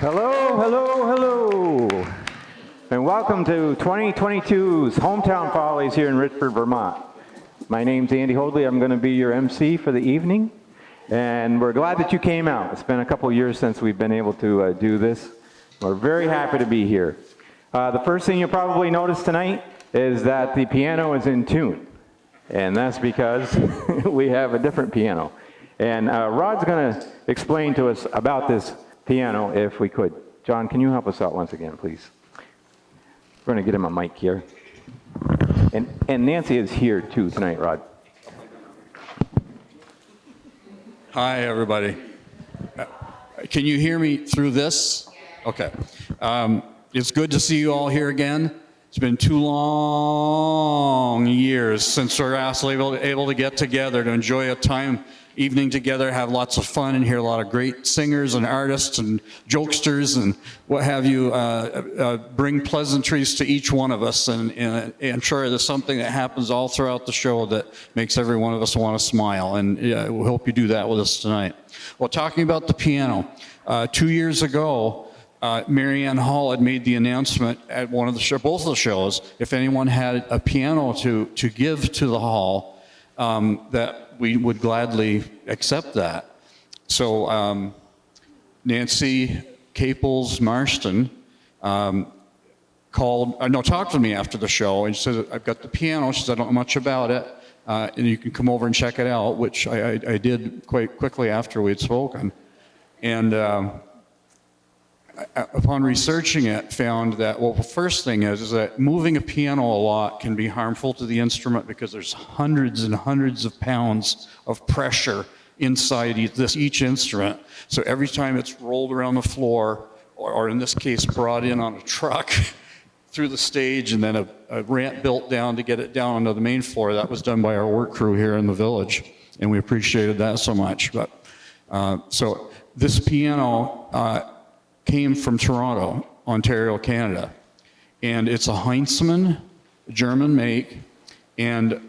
Hello, hello, hello, and welcome to 2022's Hometown Follies here in Richford, Vermont. My name's Andy Hoadley. I'm going to be your MC for the evening, and we're glad that you came out. It's been a couple years since we've been able to do this. We're very happy to be here. The first thing you'll probably notice tonight is that the piano is in tune, and that's because we have a different piano. And Rod's going to explain to us about this piano, if we could. John, can you help us out once again, please? We're going to get him a mic here. And Nancy is here too tonight, Rod. Hi, everybody. Can you hear me through this? Okay. It's good to see you all here again. It's been 2 long years since we're able to get together to enjoy a evening together, have lots of fun, and hear a lot of great singers and artists and jokesters and what have you bring pleasantries to each one of us. And I'm sure there's something that happens all throughout the show that makes every one of us want to smile. And we hope you do that with us tonight. Well, talking about the piano, 2 years ago, Mary Ann Hall had made the announcement at one of the both of the shows, if anyone had a piano to give to the hall, that we would gladly accept that. So Nancy Caples Marston talked to me after the show and said, I've got the piano. She said, I don't know much about it, and you can come over and check it out, which I did quite quickly after we had spoken. And upon researching it, found that, well, the first thing is that moving a piano a lot can be harmful to the instrument because there's hundreds and hundreds of pounds of pressure inside each instrument. So every time it's rolled around the floor, or in this case, brought in on a truck through the stage and then a ramp built down to get it down onto the main floor, that was done by our work crew here in the village, and we appreciated that so much. But so this piano came from Toronto, Ontario, Canada. And it's a Heinzmann, German make. And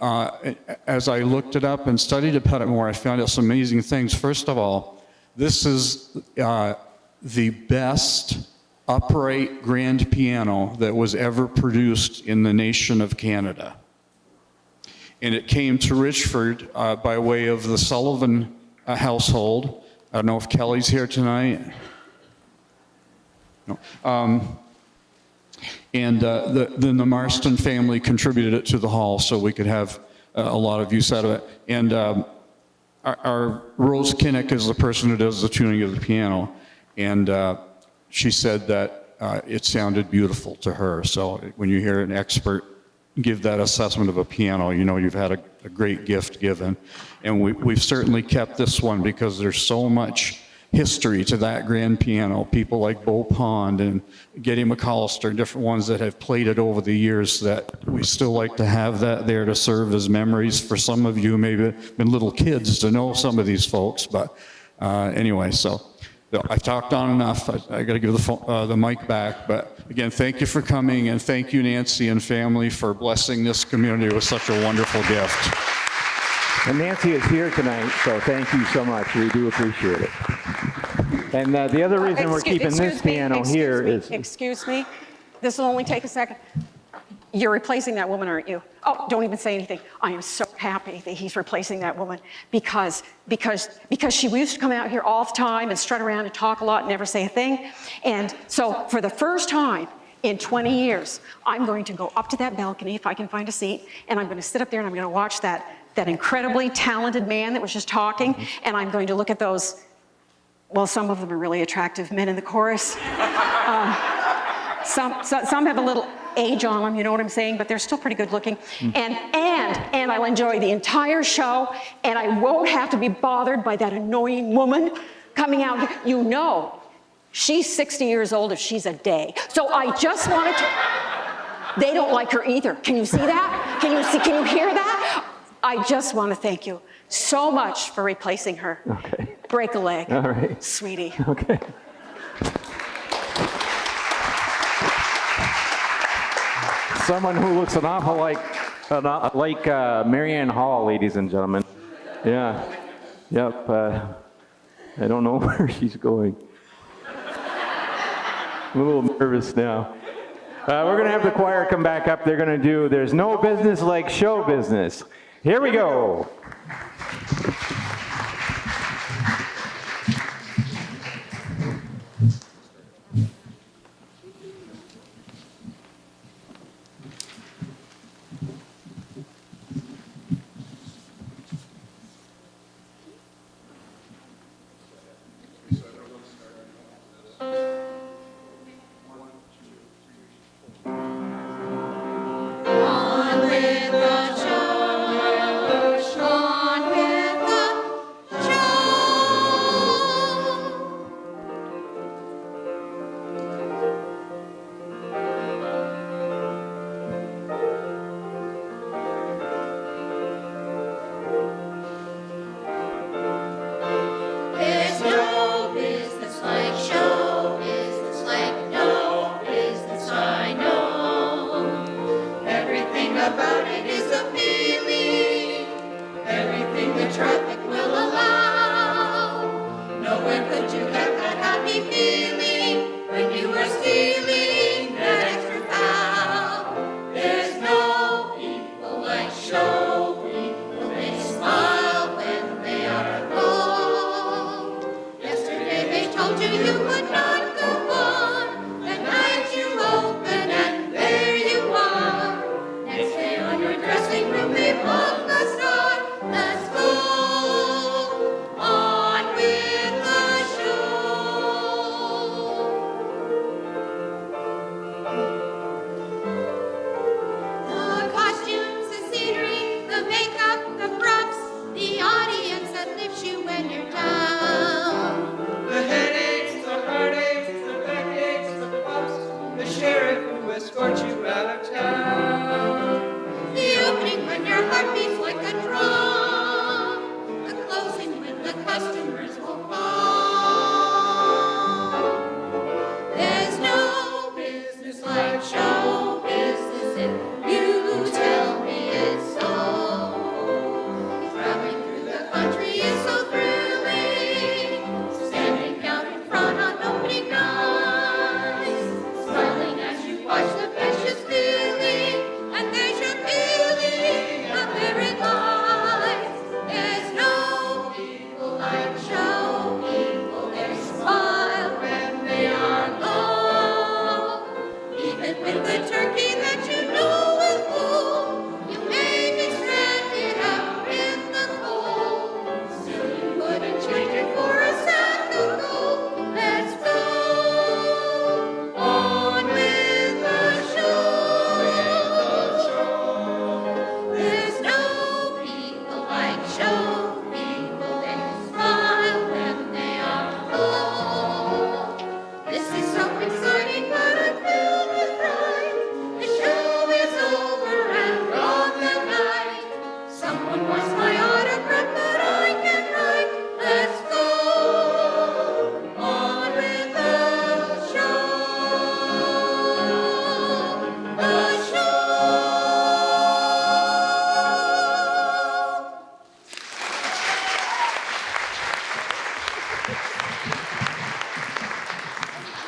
as I looked it up and studied about it more, I found out some amazing things. First of all, this is the best upright grand piano that was ever produced in the nation of Canada. And it came to Richford by way of the Sullivan household. I don't know if Kelly's here tonight. No. Then the Marston family contributed it to the hall so we could have a lot of use out of it. And our Rose Kinnick is the person who does the tuning of the piano, and she said that it sounded beautiful to her. So when you hear an expert give that assessment of a piano, you know you've had a great gift given. And we've certainly kept this one because there's so much history to that grand piano. People like Beau Pond and Geddy McAllister, different ones that have played it over the years, that we still like to have that there to serve as memories for some of you, maybe been little kids, to know some of these folks. But anyway, so I've talked on enough. I got to give the mic back. But again, thank you for coming, and thank you, Nancy and family, for blessing this community with such a wonderful gift. And Nancy is here tonight, so thank you so much. We do appreciate it. And the other reason we're keeping this piano here is... Excuse me. This will only take a second. You're replacing that woman, aren't you? Oh, don't even say anything. I am so happy that he's replacing that woman because she used to come out here all the time and strut around and talk a lot and never say a thing. And so for the first time, in 20 years, I'm going to go up to that balcony, if I can find a seat, and I'm going to sit up there and I'm going to watch that incredibly talented man that was just talking, and I'm going to look at those, well, some of them are really attractive men in the chorus. Some have a little age on them, you know what I'm saying, but they're still pretty good looking. And I'll enjoy the entire show, and I won't have to be bothered by that annoying woman coming out. You know, she's 60 years old if she's a day. So I just wanted to, they don't like her either. Can you see that? Can you hear that? I just want to thank you so much for replacing her. Okay. Break a leg. All right. Sweetie. Okay. Someone who looks an awful like Marianne Hall, ladies and gentlemen. Yeah. Yep. I don't know where she's going. I'm a little nervous now. We're going to have the choir come back up. They're going to do There's No Business Like Show Business. Here we go.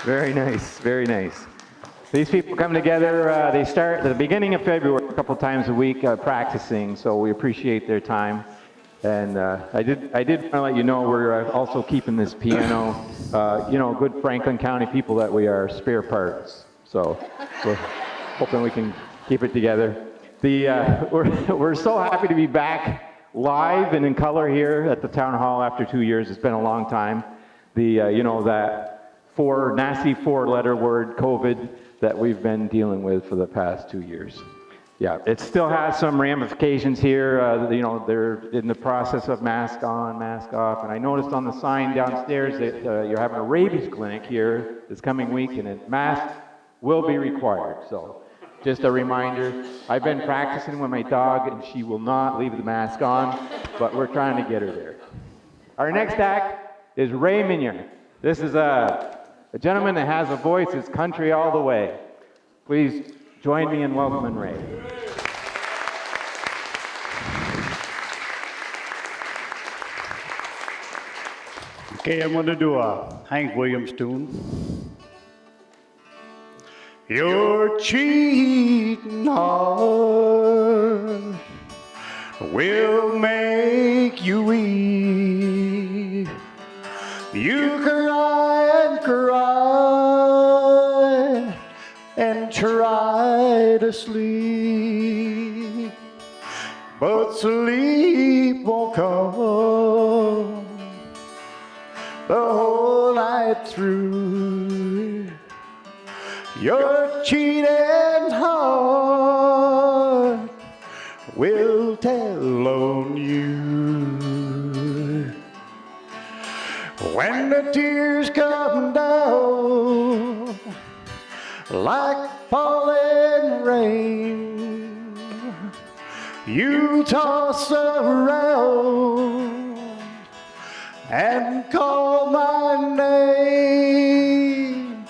Very nice, very nice. These people come together, they start at the beginning of February, a couple times a week practicing, so we appreciate their time. And I did want to let you know we're also keeping this piano, you know, good Franklin County people that we are, spare parts. So we're hoping we can keep it together. We're so happy to be back live and in color here at the town hall after 2 years. It's been a long time. That nasty four-letter word, COVID, that we've been dealing with for the past 2 years. Yeah, it still has some ramifications here. They're in the process of mask on, mask off. And I noticed on the sign downstairs that you're having a rabies clinic here this coming week, and masks will be required. So just a reminder, I've been practicing with my dog, and she will not leave the mask on, but we're trying to get her there. Our next act is Ray Minion. This is a gentleman that has a voice that's country all the way. Please join me in welcoming Ray. Okay, I'm going to do a Hank Williams tune. Your cheating heart will make you weep. You cry and cry and try to sleep, but sleep won't come the whole night through. Your cheating heart will tell on you. When the tears come down like falling rain, you toss around and call my name.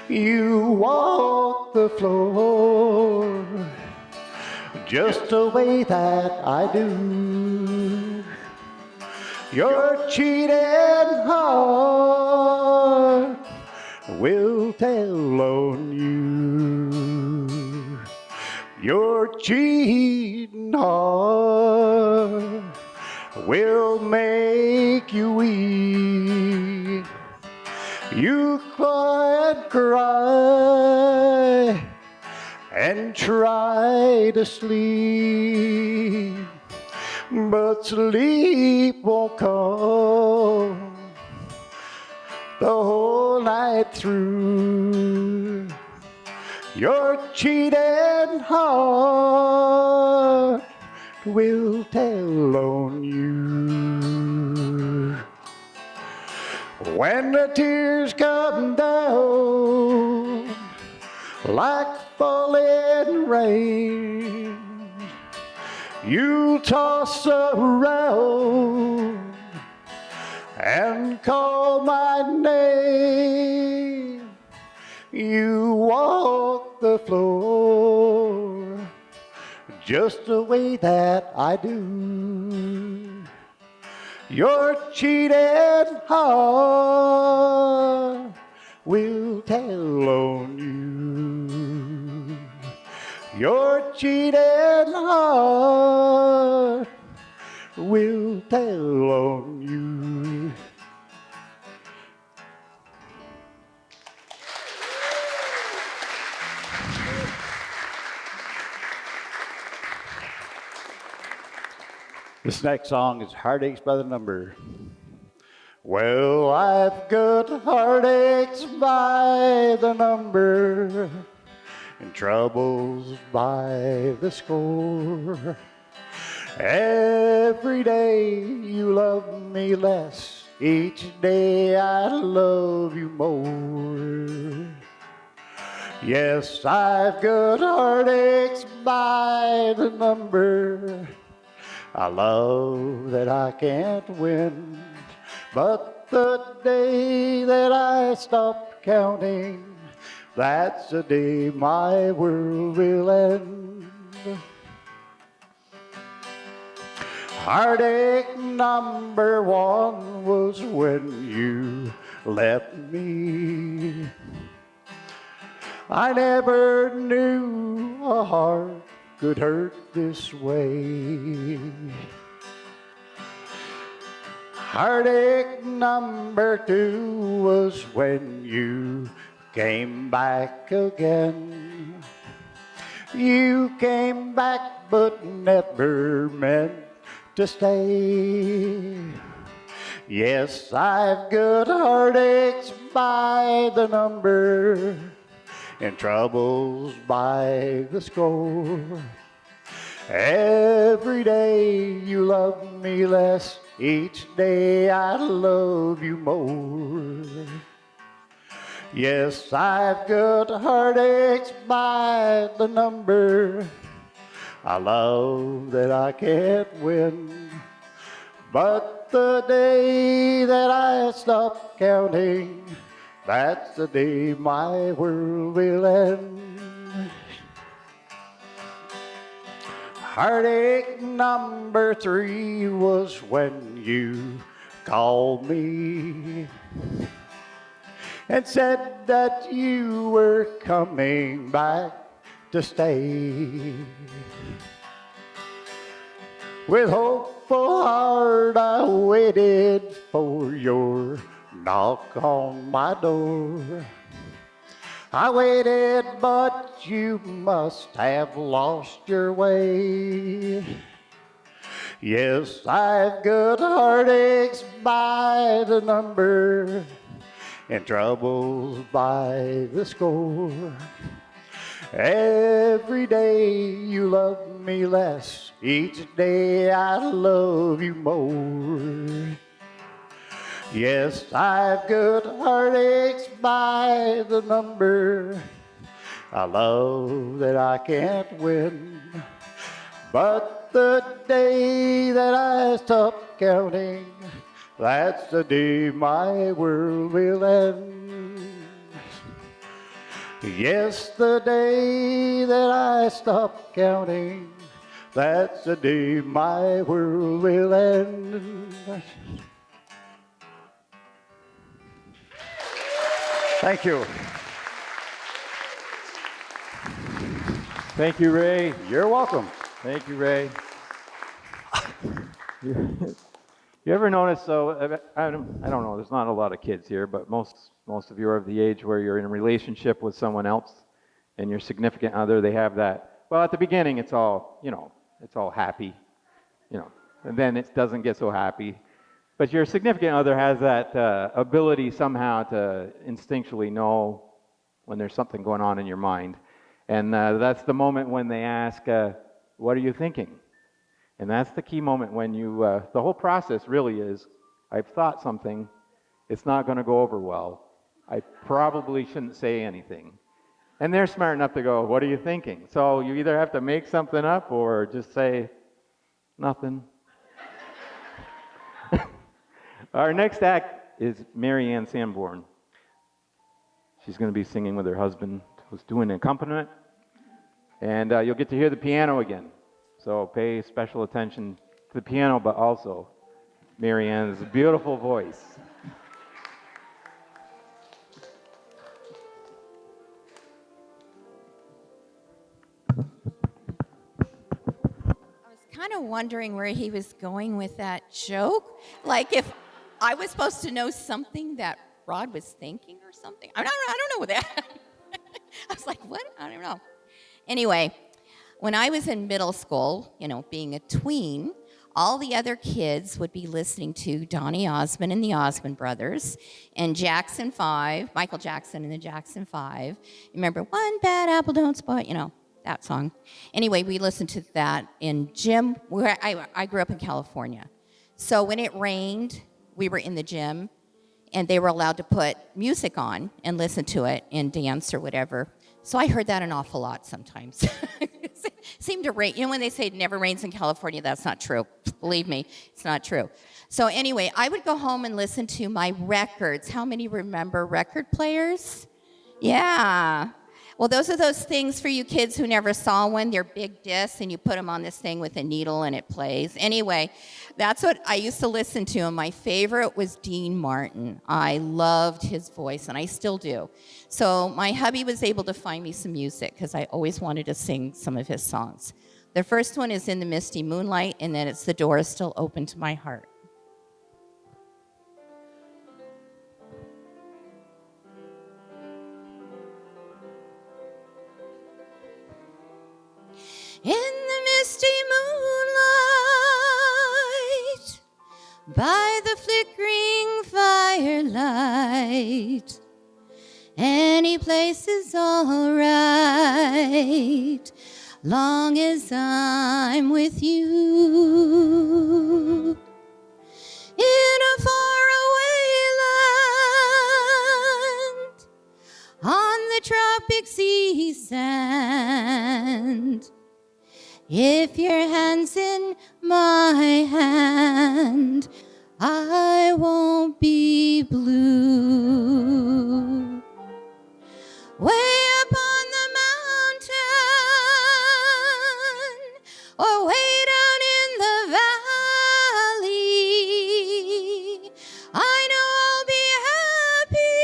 You walk the floor just the way that I do. Your cheating heart will tell on you. Your cheating heart will make you weep. You cry and cry and try to sleep, but sleep won't come the whole night through. Your cheating heart will tell on you. When the tears come down like falling rain, you toss around and call my name. You walk the floor just the way that I do. Your cheating heart will tell on you. Your cheating heart will tell on you. This next song is Heartaches by the Number. Well, I've got heartaches by the number and troubles by the score. Every day you love me less, each day I love you more. Yes, I've got heartaches by the number, a love that I can't win. But the day that I stop counting, that's the day my world will end. Heartache number one was when you left me. I never knew a heart could hurt this way. Heartache number two was when you came back again. You came back but never meant to stay. Yes, I've got heartaches by the number and troubles by the score. Every day you love me less, each day I love you more. Yes, I've got heartaches by the number, a love that I can't win. But the day that I stop counting, that's the day my world will end. Heartache number 3 was when you called me and said that you were coming back to stay. With hopeful heart I waited for your knock on my door. I waited, but you must have lost your way. Yes, I've got heartaches by the number and troubles by the score. Every day you love me less, each day I love you more. Yes, I've got heartaches by the number, a love that I can't win. But the day that I stop counting, that's the day my world will end. Yes, the day that I stop counting, that's the day my world will end. Thank you. Thank you, Ray. You're welcome. Thank you, Ray. You ever notice, though, I don't know, there's not a lot of kids here, but most of you are of the age where you're in a relationship with someone else and your significant other, they have that, well, at the beginning it's all, it's all happy, and then it doesn't get so happy. But your significant other has that ability somehow to instinctually know when there's something going on in your mind. And that's the moment when they ask, what are you thinking? And that's the key moment when you, the whole process really is, I've thought something, it's not going to go over well. I probably shouldn't say anything. And they're smart enough to go, what are you thinking? So you either have to make something up or just say, nothing. Our next act is Mary Ann Sanborn. She's going to be singing with her husband, who's doing an accompaniment. And you'll get to hear the piano again. So pay special attention to the piano, but also Mary Ann's beautiful voice. I was kind of wondering where he was going with that joke. Like if I was supposed to know something that Rod was thinking or something. I don't know that. I was like, what? I don't know. Anyway, when I was in middle school, being a tween, all the other kids would be listening to Donny Osmond and the Osmond Brothers and Jackson 5, Michael Jackson and the Jackson 5. Remember, one bad apple don't spoil, that song. Anyway, we listened to that in gym. Where I grew up in California. So when it rained, we were in the gym, and they were allowed to put music on and listen to it and dance or whatever. So I heard that an awful lot sometimes. It seemed to rain. When they say it never rains in California, that's not true. Believe me, it's not true. So anyway, I would go home and listen to my records. How many remember record players? Yeah. Well, those are those things for you kids who never saw one. They're big discs, and you put them on this thing with a needle, and it plays. Anyway, that's what I used to listen to, and my favorite was Dean Martin. I loved his voice, and I still do. So my hubby was able to find me some music, because I always wanted to sing some of his songs. The first one is In the Misty Moonlight, and then it's The Door is Still Open to My Heart. by the flickering firelight. Any place is all right, long as I'm with you. In a faraway land, on the tropic sea sand, if your hand's in my hand, I won't be blue. Way up on the mountain, or way down in the valley, I know I'll be happy.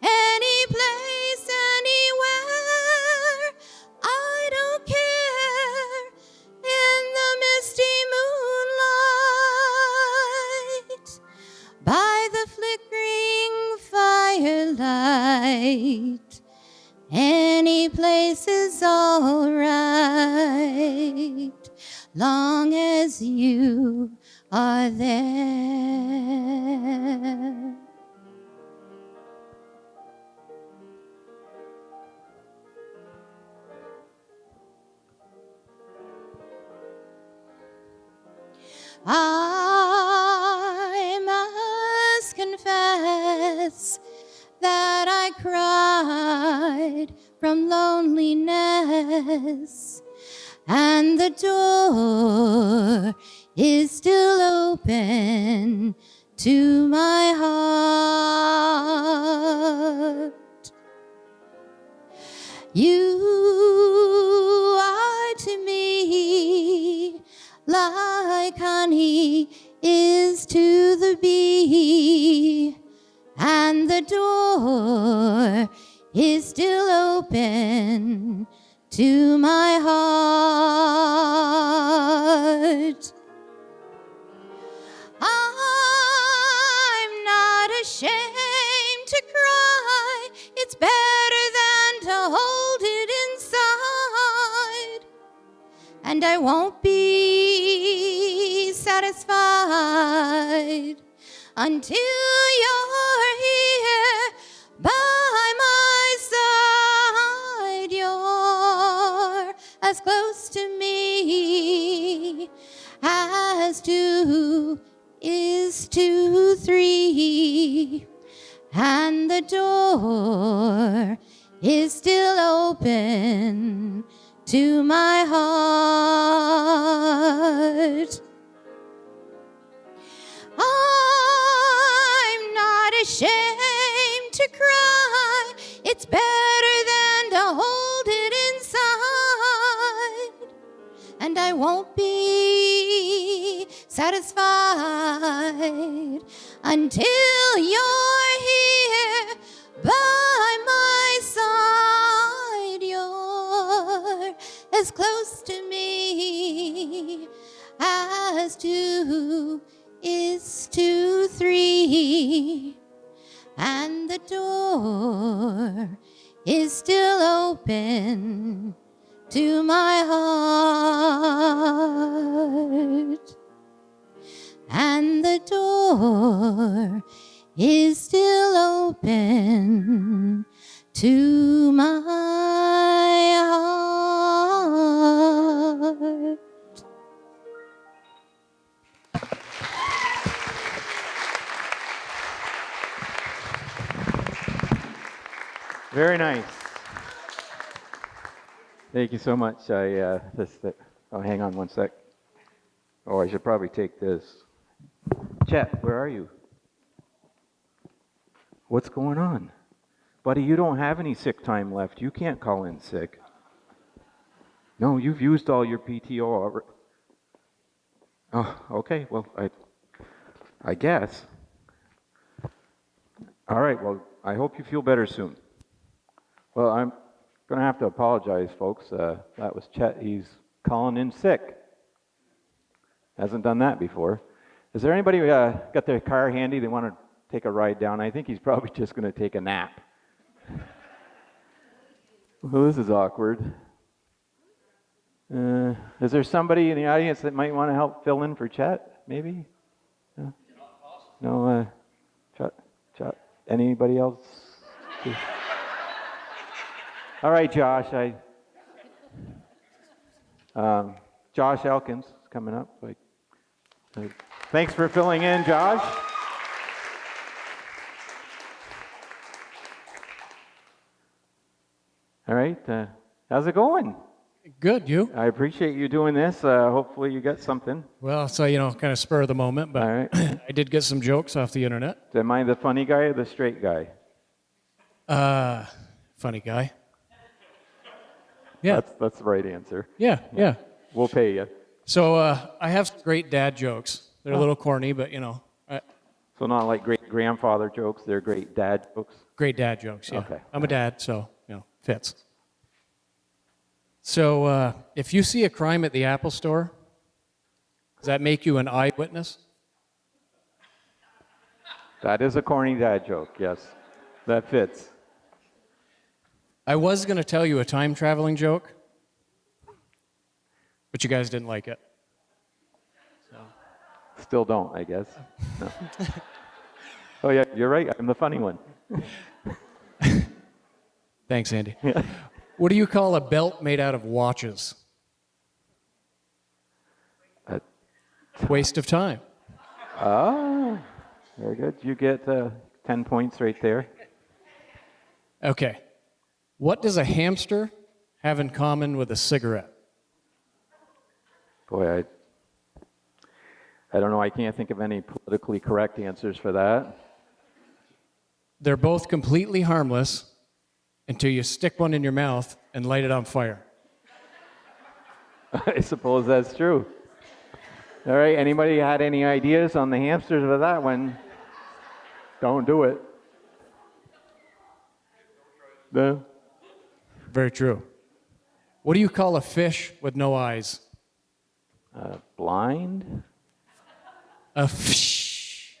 Any place, anywhere, I don't care. In the misty moonlight, by the flickering firelight, any place is all right, long as you are there. I must confess that I cried from loneliness, and the door is still open to my heart. You are to me like honey is to the bee, and the door is still open to my heart. I'm not ashamed to cry. It's better than to hold it inside. And I won't be satisfied until you're here by my side. You're as close to me as two is to three, and the door is still open to my heart. I'm not ashamed to cry. It's better than to hold it inside. And I won't be satisfied until you're here by my side. You're as close to me as two is to three, and the door is still open to my heart, and the door is still open to my heart. Very nice. Thank you so much. Oh, hang on one sec. Oh, I should probably take this. Chet, where are you? What's going on? Buddy, you don't have any sick time left. You can't call in sick. No, you've used all your PTO already. Oh, okay. Well, I guess. All right. Well, I hope you feel better soon. Well, I'm going to have to apologize, folks. That was Chet. He's calling in sick. Hasn't done that before. Is there anybody got their car handy? They want to take a ride down? I think he's probably just going to take a nap. Well, this is awkward. Is there somebody in the audience that might want to help fill in for Chet? maybe? No, anybody else? All right, Josh. Josh Elkins is coming up. Thanks for filling in, Josh. All right, how's it going? Good, you? I appreciate you doing this. Hopefully you got something. Well, so, kind of spur of the moment, but All right. I did get some jokes off the internet. Am I the funny guy or the straight guy? Funny guy. Yeah, That's the right answer. yeah. We'll pay you. So I have some great dad jokes. They're a little corny, but, So not like great grandfather jokes, they're great dad jokes. great dad jokes, yeah. Okay. I'm a dad, so, fits. So if you see a crime at the Apple Store, does that make you an eyewitness? That is a corny dad joke, yes. That fits. I was going to tell you a time traveling joke, but you guys didn't like it. Still don't, I guess. No. Oh yeah, you're right, I'm the funny one. Thanks, Andy. What do you call a belt made out of watches? Waste of time. Oh, very good. You get 10 points right there. Okay. What does a hamster have in common with a cigarette? Boy, I don't know, I can't think of any politically correct answers for that. They're both completely harmless until you stick one in your mouth and light it on fire. I suppose that's true. All right, anybody had any ideas on the hamsters with that one? Don't do it. No? Very true. What do you call a fish with no eyes? Blind? A fish.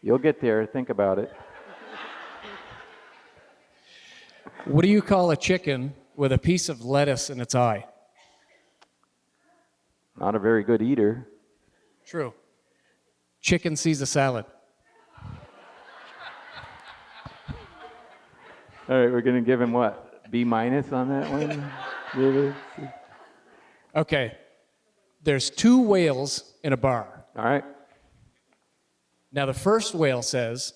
You'll get there, think about it. What do you call a chicken with a piece of lettuce in its eye? Not a very good eater. True. Chicken sees a salad. All right, we're going to give him what? B- on that one? Really? Okay. There's two whales in a bar. All right. Now, the first whale says,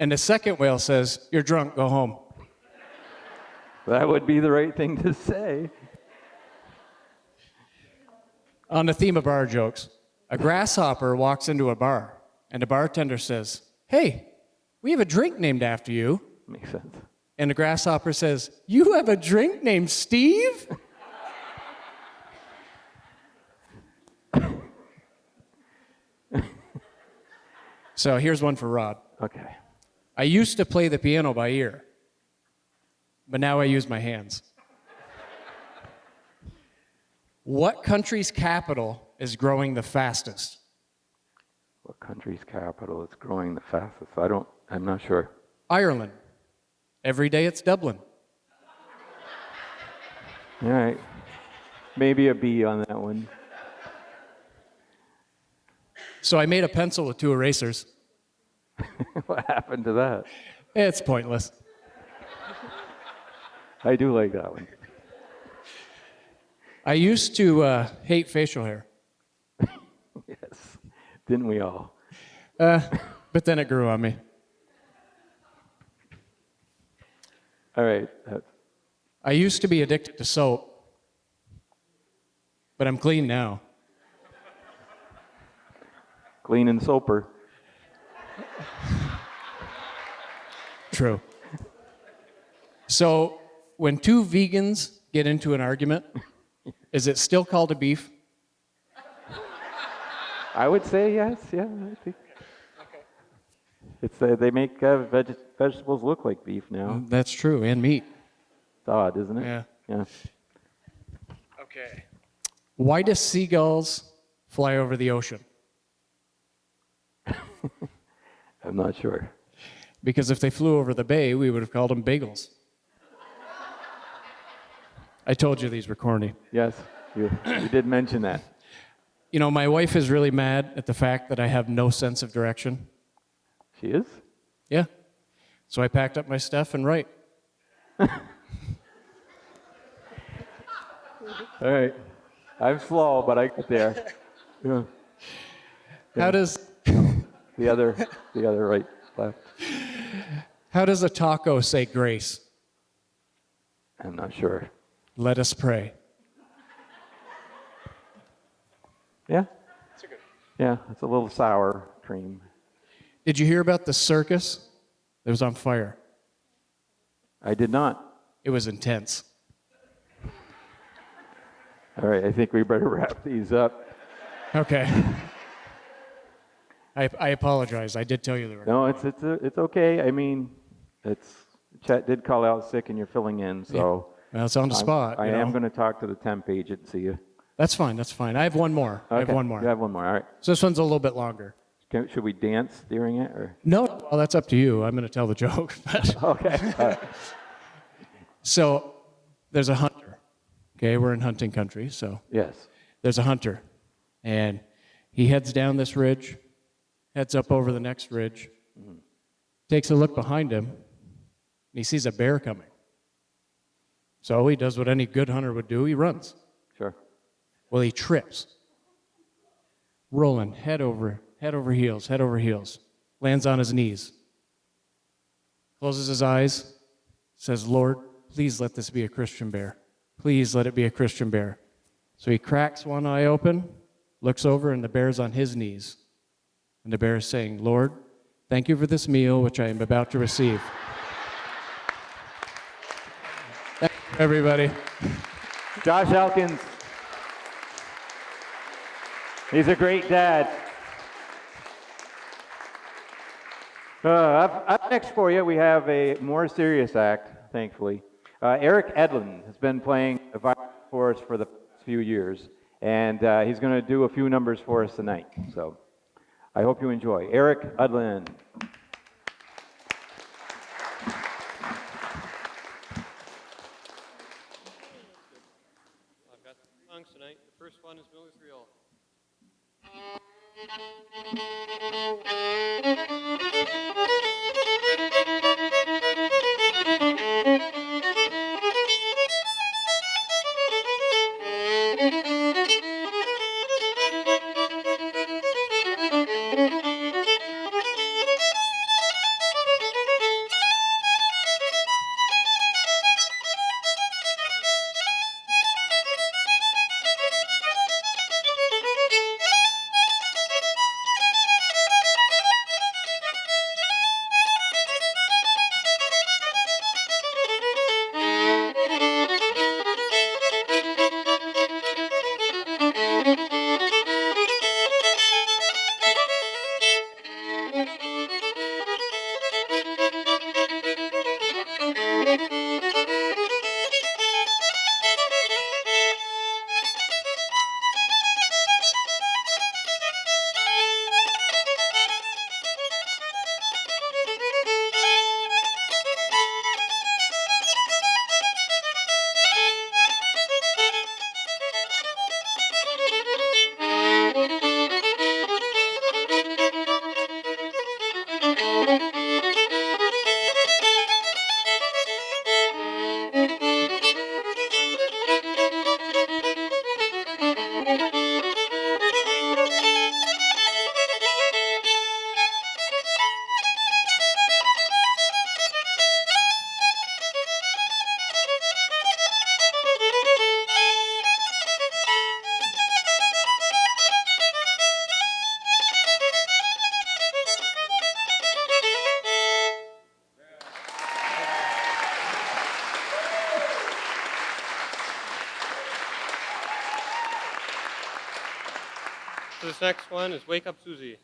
and the second whale says, "You're drunk, go home." That would be the right thing to say. On the theme of bar jokes, a grasshopper walks into a bar, and the bartender says, "Hey, we have a drink named after you." Makes sense. And the grasshopper says, "You have a drink named Steve?" So here's one for Rod. Okay. I used to play the piano by ear, but now I use my hands. What country's capital is growing the fastest? What country's capital is growing the fastest? I'm not sure. Ireland. Every day it's Dublin. All right. Maybe a B on that one. So I made a pencil with two erasers. What happened to that? It's pointless. I do like that one. I used to hate facial hair, Yes. Didn't we all? but then it grew on me. All right. I used to be addicted to soap, but I'm clean now. Clean and soper. True. So when two vegans get into an argument, is it still called a beef? I would say yes. Yeah, I think. Okay. It's they make vegetables look like beef now. That's true, and meat. It's odd, isn't it? Yeah. Yeah. Okay. Why do seagulls fly over the ocean? I'm not sure. Because if they flew over the bay, we would have called them bagels. I told you these were corny. Yes, you did mention that. You know, my wife is really mad at the fact that I have no sense of direction. She is? Yeah. So I packed up my stuff and write. All right. I'm slow, but I get there. Yeah. How does The other right, left. how does a taco say grace? I'm not sure. Let us pray. Yeah? Yeah, it's a little sour cream. Did you hear about the circus that was on fire? I did not. It was intense. All right, I think we better wrap these up. Okay. I apologize. I did tell you they were. No, it's okay. I mean, Chet did call out sick and you're filling in, so. Well, it's on the spot. I you know? am going to talk to the temp agent and see you. That's fine. That's fine. I have one more. I have Okay, one more. You have one more, all right. So this one's a little bit longer. Should we dance during it, or? No, well, that's up to you. I'm going to tell the joke. Okay, all right. So there's a hunter. Okay, we're in hunting country, so Yes. there's a hunter. And he heads down this ridge, heads up over the next ridge, takes a look behind him, and he sees a bear coming. So he does what any good hunter would do, he runs. Sure. Well, he trips, rolling head over heels, lands on his knees, closes his eyes, says, Lord, please let this be a Christian bear. Please let it be a Christian bear. So he cracks one eye open, looks over, and the bear's on his knees. And the bear is saying, Lord, thank you for this meal which I am about to receive. Thank you, everybody. Josh Elkins. He's a great dad. Up next for you, we have a more serious act, thankfully. Eric Edlin has been playing the violin for us for the past few years, and he's going to do a few numbers for us tonight. So I hope you enjoy. Eric Edlin. I've got some songs tonight. The first one is Miller's Reel. So this next one is Wake Up Susie.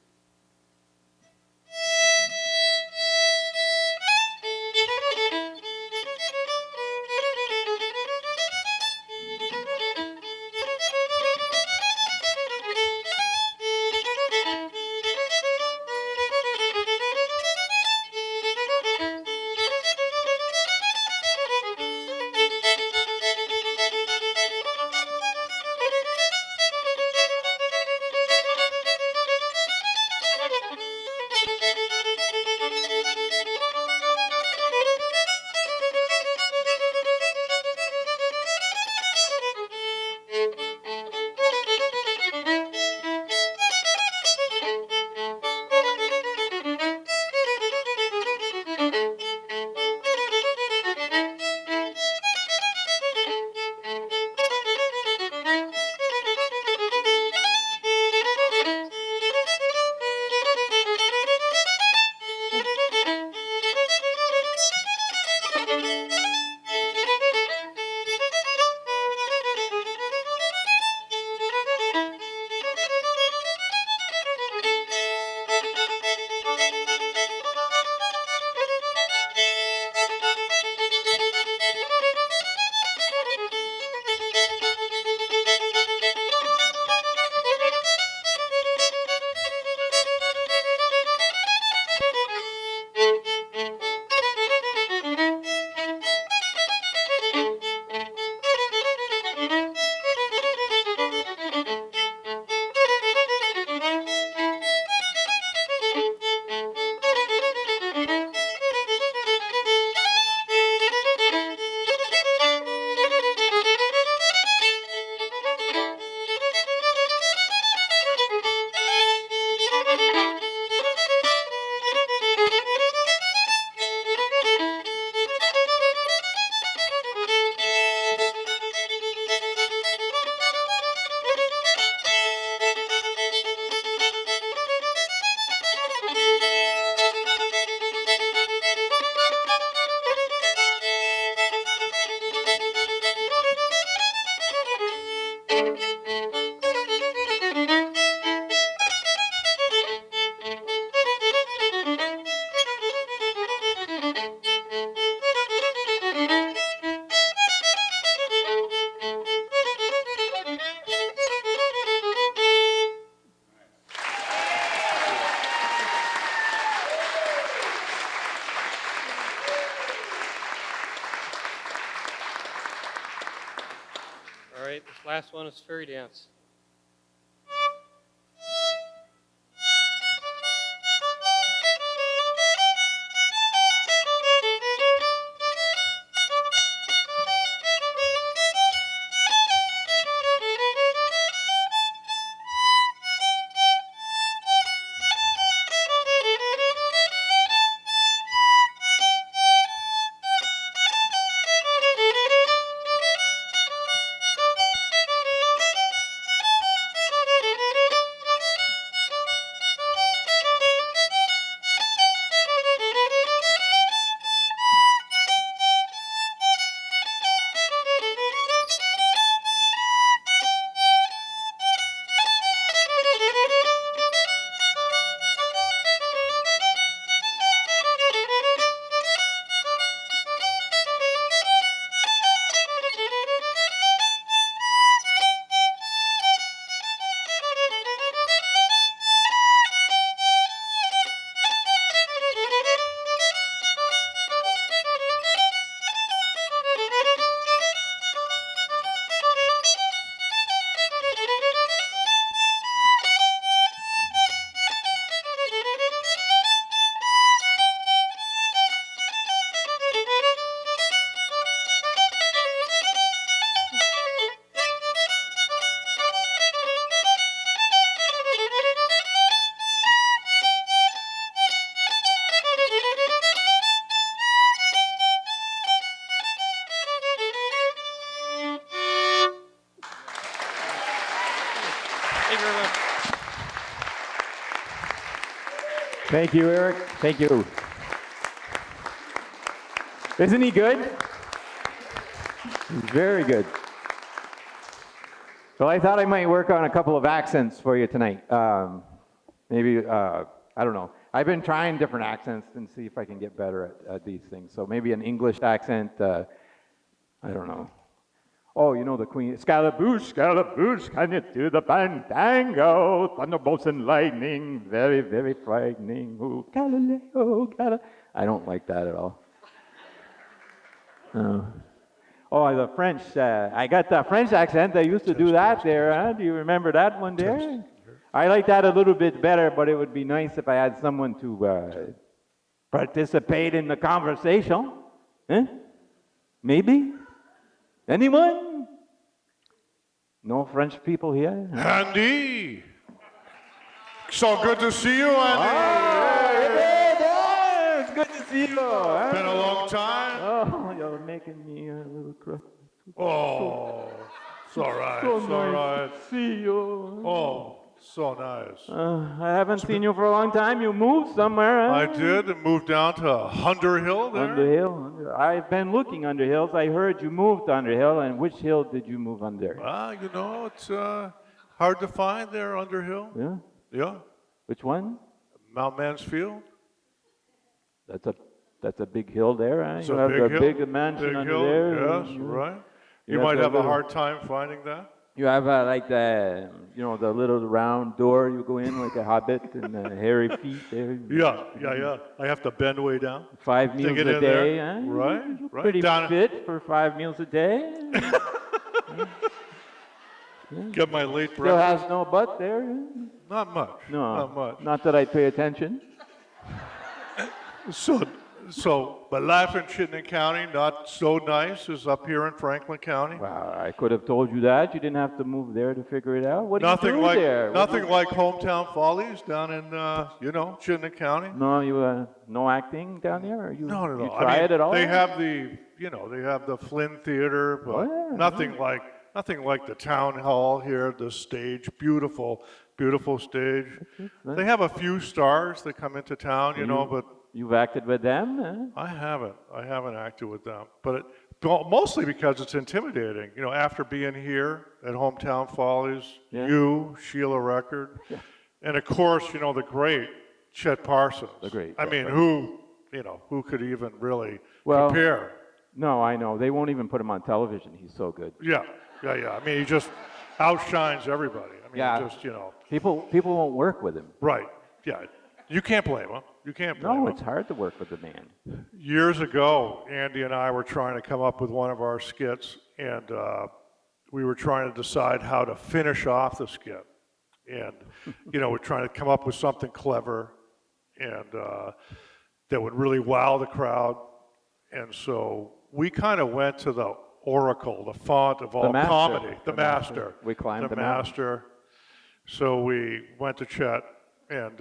Last one is Fairy Dance. Thank you very much. Thank you, Eric. Thank you. Isn't he good? He's very good. Well, I thought I might work on a couple of accents for you tonight. Maybe, I don't know. I've been trying different accents and see if I can get better at these things. So maybe an English accent, I don't know. Oh, you know the Queen. Scalaboosh, Scalaboosh, can you do the fandango? Thunderbolts and lightning, very, very frightening. Ooh, Galileo, Galileo. I don't like that at all. Oh, the French. I got the French accent. I used to do that there. Huh? Do you remember that one there? I like that a little bit better, but it would be nice if I had someone to participate in the conversation. Huh? Maybe? Anyone? No French people here? Andy! So good to see you, Andy. Oh, it's good to see you. Huh? Been a long time. Oh, you're making me a little cry. Oh, it's all right. So It's all nice right. to see you. Oh, so nice. I haven't seen you for a long time. You moved somewhere, huh? I did and moved down to Underhill there. Underhill. I've been looking under hills. I heard you moved to Underhill. And which hill did you move under? You know, it's hard to find there, Underhill. Yeah. Yeah. Which one? Mount Mansfield. That's a big hill there, huh? It's You a have big the hill. big mansion Big under hill. there. Yes, right. You You might have have the a little- hard time finding that. You have like the, the little round door you go in like a hobbit and hairy feet there. Yeah. I have to bend way down. 5 meals get a in day, there. huh? Right, You're right. Pretty Down- fit for 5 meals a day. Get my late Still breakfast. has no butt there. Not much. No, Not much. Not that I pay attention. But life in Chittenden County, not so nice as up here in Franklin County. Well, I could have told you that. You didn't have to move there to figure it out. What do Nothing you do like there? nothing like hometown Follies down in Chittenden County. No, no acting down there. Or you, No. You I try mean, it at all? They have the Flynn Theater, but Oh, yeah, nothing like the town hall here. The stage, beautiful stage. They have a few stars that come into town, but. You've acted with them? Huh? I haven't acted with them, but mostly because it's intimidating. After being here at Hometown Follies, Yeah. you, Sheila Record, and of course, the great Chet Parsons. The great I Chet mean, who could even really Well- compare? No, I know. They won't even put him on television. He's so good. Yeah. I mean, he just outshines everybody. I mean, Yeah. just People won't work with him. right. Yeah. You can't blame him. You can't blame No, him. it's hard to work with the man. Years ago, Andy and I were trying to come up with one of our skits, and we were trying to decide how to finish off the skit. And, we're trying to come up with something clever and that would really wow the crowd. And so we kind of went to the oracle, the font of all comedy, the master. We climbed the master. So we went to Chet, and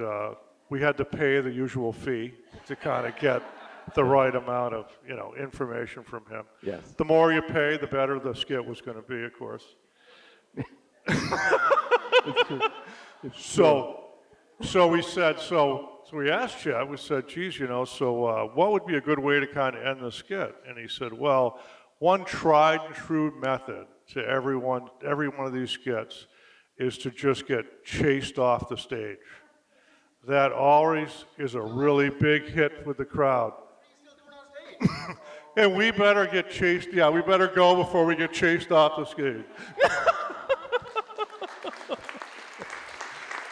we had to pay the usual fee to kind of get the right amount of, information from him. Yes. The more you pay, the better the skit was going to be, of course. So we said, so we asked Chet, we said, geez, so what would be a good way to kind of end the skit? And he said, well, one tried and true method to every one of these skits is to just get chased off the stage. That always is a really big hit with the crowd. And we better get chased, we better go before we get chased off the stage.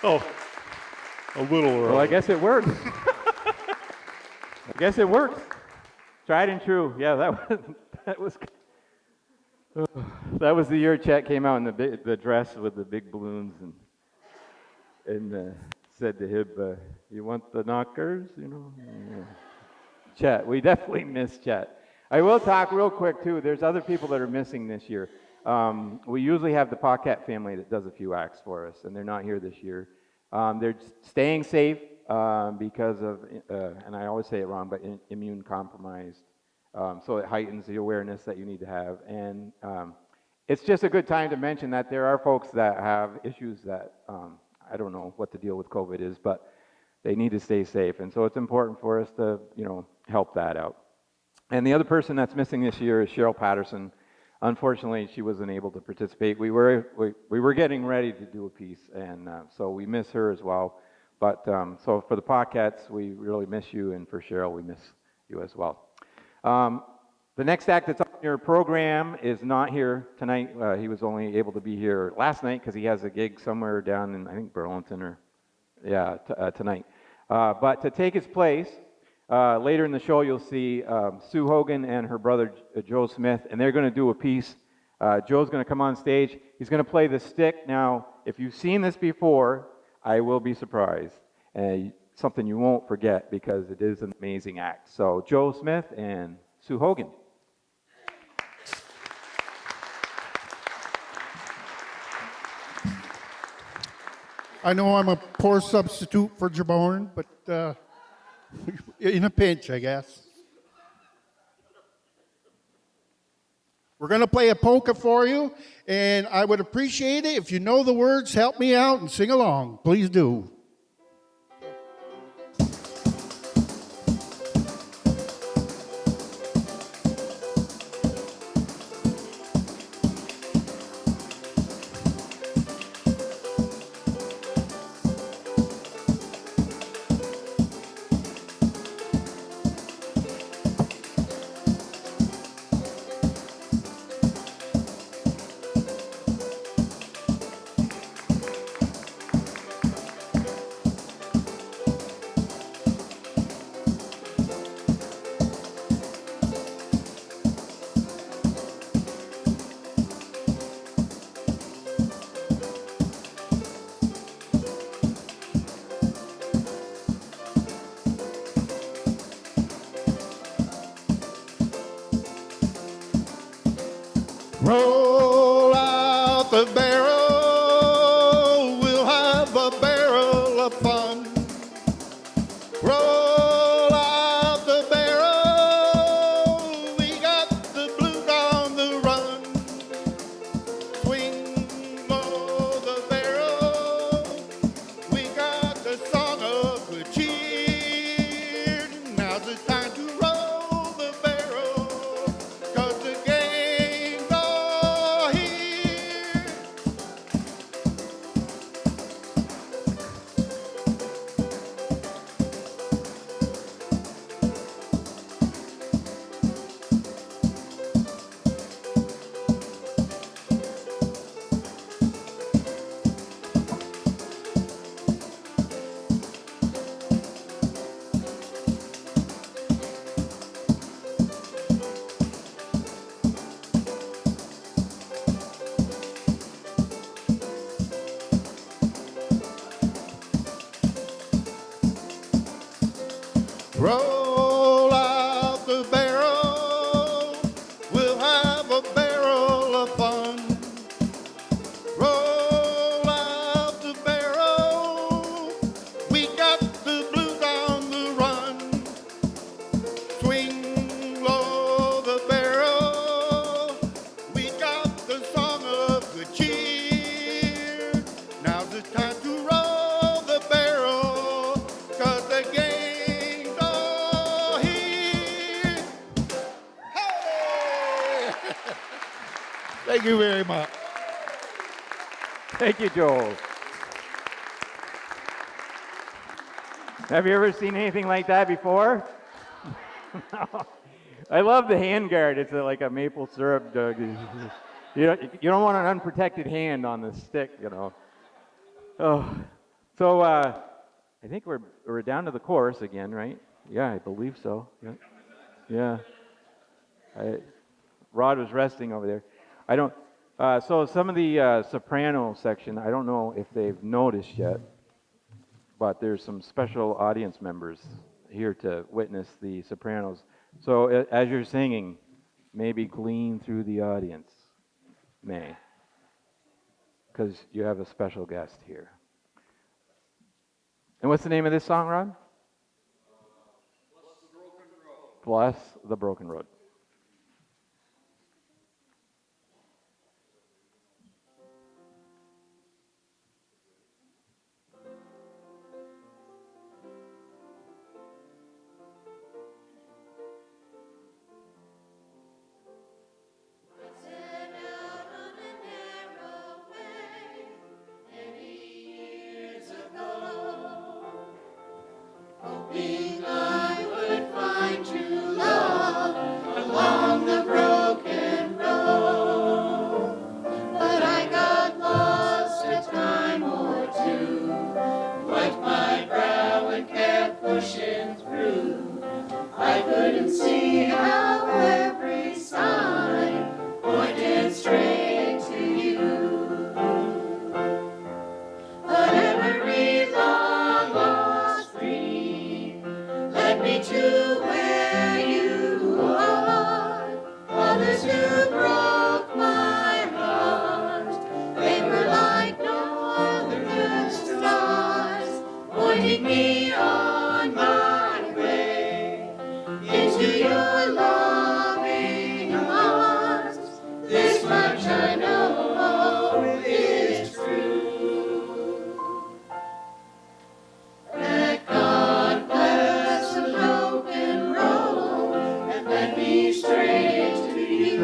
Oh, a little early. Well, I guess it worked. Tried and true. Yeah, that was the year Chet came out in the dress with the big balloons and said to him, "You want the knockers?" Yeah. Chet, we definitely miss Chet. I will talk real quick too. There's other people that are missing this year. We usually have the Paquette family that does a few acts for us, and they're not here this year. They're staying safe because of, and I always say it wrong, but immune compromised. So it heightens the awareness that you need to have. And it's just a good time to mention that there are folks that have issues that I don't know what the deal with COVID is, but they need to stay safe. And so it's important for us to, help that out. And the other person that's missing this year is Cheryl Patterson. Unfortunately, she wasn't able to participate. We were getting ready to do a piece, and so we miss her as well. But so for the Paquettes, we really miss you, and for Cheryl, we miss you as well. The next act that's on your program is not here tonight. He was only able to be here last night because he has a gig somewhere down in, I think, Burlington or, tonight. But to take his place, later in the show, you'll see Sue Hogan and her brother, Joe Smith, and they're going to do a piece. Joe's going to come on stage. He's going to play the stick. Now, if you've seen this before, I will be surprised. Something you won't forget because it is an amazing act. So, Joe Smith and Sue Hogan. I know I'm a poor substitute for Jaborn, but in a pinch, I guess. We're going to play a polka for you, and I would appreciate it if you know the words, help me out and sing along. Please do. Roll out the barrel, we'll have a barrel of fun. Roll out the barrel, we got the blues on the run. Swing low the barrel, we got the song of good cheer. Now's the time to roll the barrel, 'cause the gang's all here. Roll out the barrel, we'll have a barrel of fun. Roll out the barrel, we got the blues on the run. Swing low the barrel, we got the song of good cheer. Now's the time to roll the barrel, 'cause the gang's all here. Hey! Thank you very much. Thank you, Joel. Have you ever seen anything like that before? I love the hand guard. It's like a maple syrup. You don't want an unprotected hand on the stick, you know. Oh, so I think we're down to the chorus again, right? Yeah, I believe so. Yeah. Rod was resting over there. I don't. So some of the soprano section, I don't know if they've noticed yet, but there's some special audience members here to witness the sopranos. So as you're singing, maybe glean through the audience, because you have a special guest here. And what's the name of this song, Rod? Bless the Broken Road. Hoping I would find true love along the broken road. But I got lost a time or two, wiped my brow and kept pushing through. I couldn't see how every sign pointed straight to you. But every long lost dream led me to where you are. Others who broke my heart, they were like northern stars, pointing me on my way into your loving arms. This much I know is true, that God bless the broken road and led me straight to you.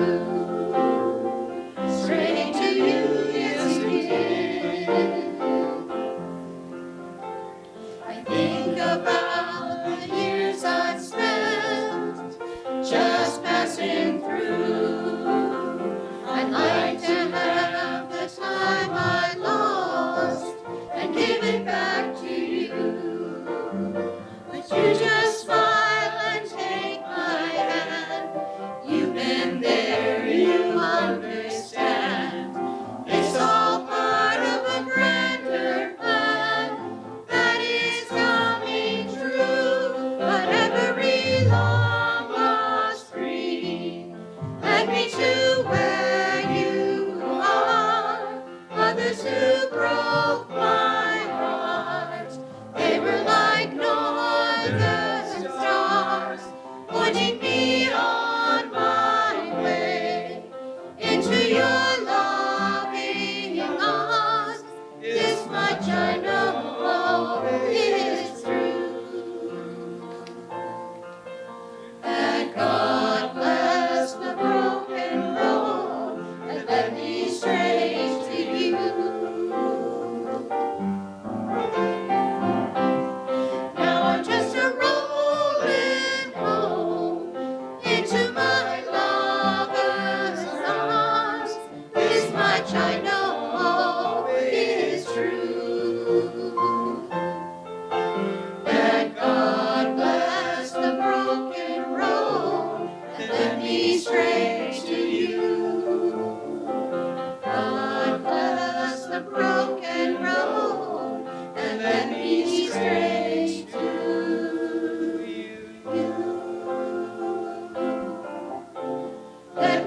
Straight to you, yes He did. I think about the years I've spent just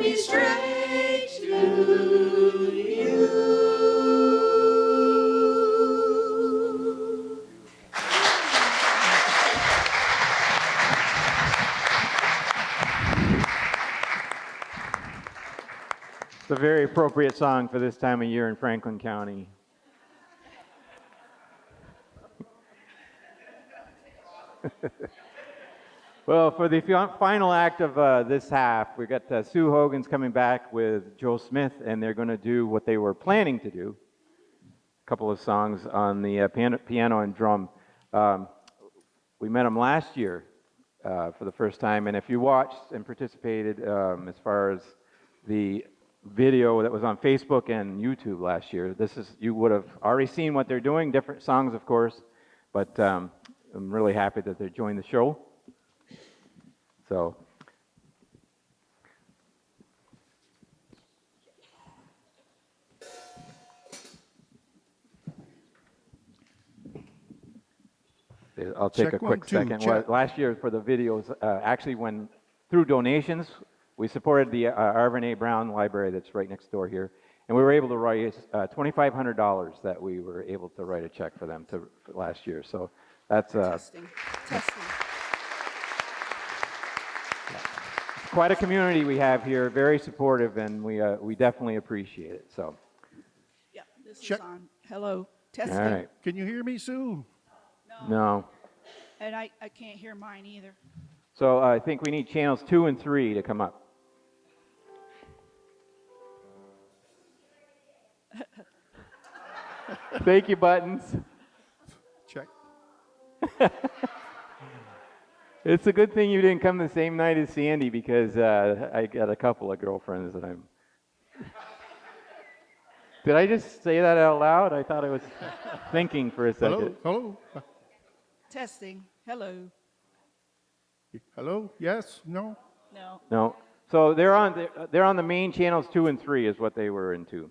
me straight to you. It's a very appropriate song for this time of year in Franklin County. Well, for the final act of this half, we got Sue Hogan's coming back with Joe Smith, and they're going to do what they were planning to do, a couple of songs on the piano and drum. We met them last year for the first time, and if you watched and participated as far as the video that was on Facebook and YouTube last year, you would have already seen what they're doing, different songs, of course, but I'm really happy that they joined the show. So, I'll take Check a quick 1, 2, second. check. Last year for the videos, actually when through donations, we supported the Arvin A. Brown Library that's right next door here, and we were able to raise $2,500 that we were able to write a check for them for last year. So that's Testing. quite a community we have here, very supportive, and we definitely appreciate it. So, Yeah, this Check. is on. Hello. Testing. all right, Can you hear me, Sue? no. And I can't hear mine either. So I think we need channels 2 and 3 to come up. Thank you, Buttons. Check. It's a good thing you didn't come the same night as Sandy, because I got a couple of girlfriends that I'm... Did I just say that out loud? I thought I was thinking for a second. Hello? Testing. Hello. Hello? Yes? No? No. No. So they're on the main channels 2 and 3 is what they were into.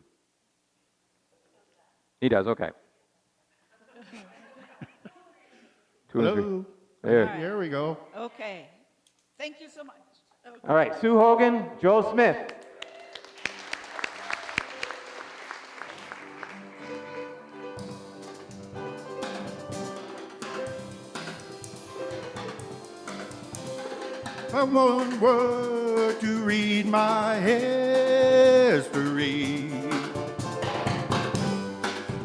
He does, okay. 2 and 3. Hello? There. There we go. Okay. Thank you so much. Okay. All right, Sue Hogan, Joel Smith. Someone were to read my history,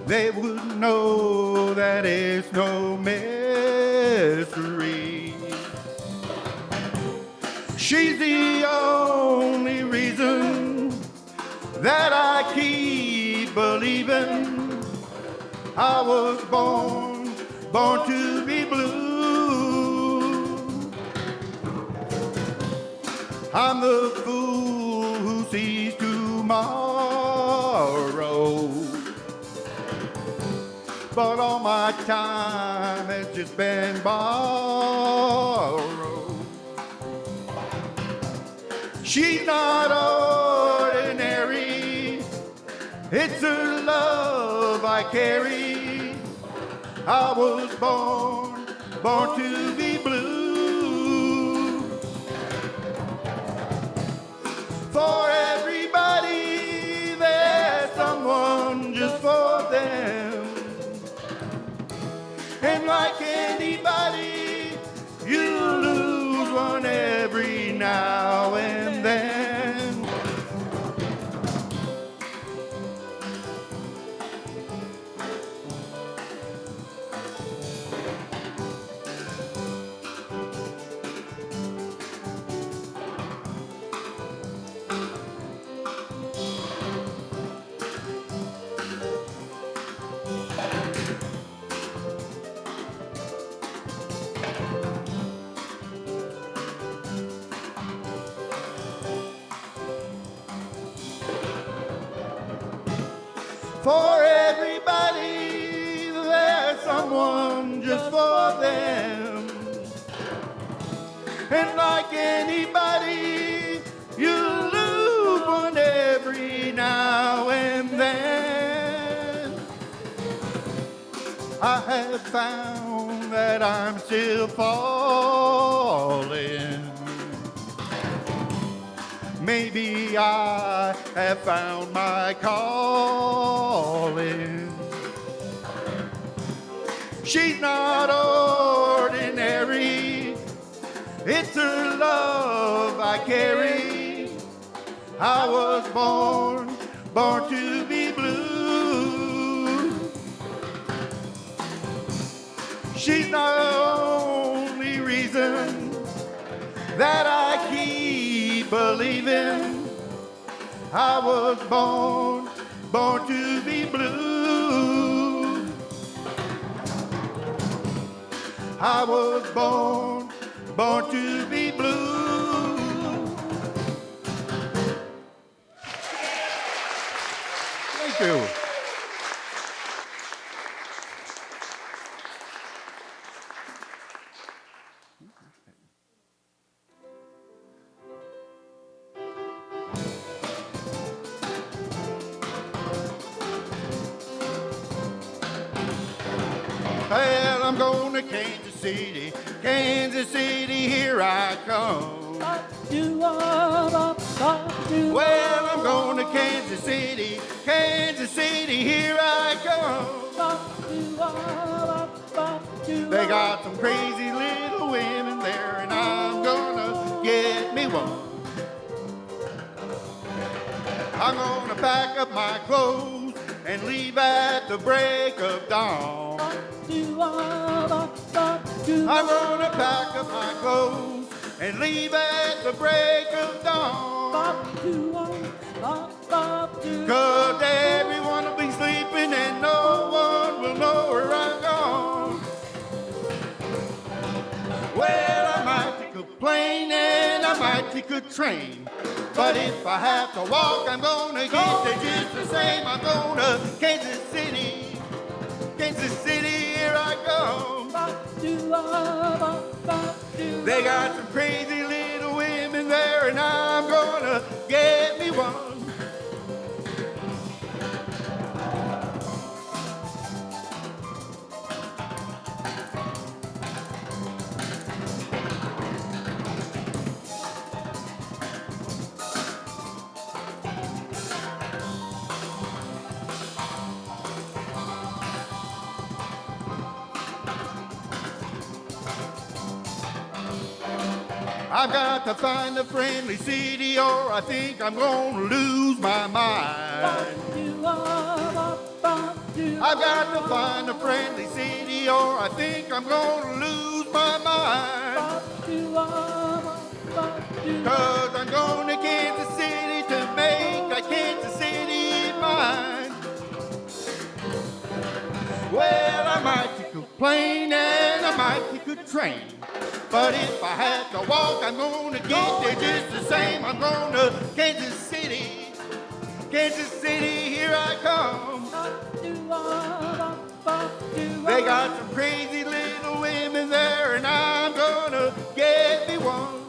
they would know that it's no mystery. She's the only reason that I keep believing. I was born to be blue. I'm the fool who sees tomorrow, but all my time has just been borrowed. She's not ordinary, it's her love I carry. I was born to be blue. For everybody, there's someone just for them. And like anybody, you lose one every now and then. For everybody, there's someone just for them. And like anybody, you lose one every now and then. I have found that I'm still falling. maybe I have found my calling. She's not ordinary, it's her love I carry. I was born to be blue. She's the only reason that I keep believing. I was born to be blue. I was born to be blue. Thank you. Well, I'm going to Kansas City, Kansas City, here I come. Well, I'm going to Kansas City, Kansas City, here I come. They got some crazy little women there, and I'm gonna get me one. I'm gonna pack up my clothes and leave at the break of dawn. I'm gonna pack up my clothes and leave at the break of dawn. 'Cause everyone will be sleeping and no one will know where I'm gone. Well, I might take a plane and I might take a train, but if I have to walk, I'm gonna get there just the same. I'm gonna Kansas City, Kansas City, here I come. They got some crazy little women there, and I'm gonna get me one. I've got to find a friendly city or I think I'm gonna lose my mind. I've got to find a friendly city or I think I'm gonna lose my mind. 'Cause I'm going to Kansas City to make a Kansas City mine. Well, I might take a plane and I might take a train, but if I have to walk, I'm gonna get there just the same. I'm going to Kansas City, Kansas City, here I come. They got some crazy little women there, and I'm gonna get me one.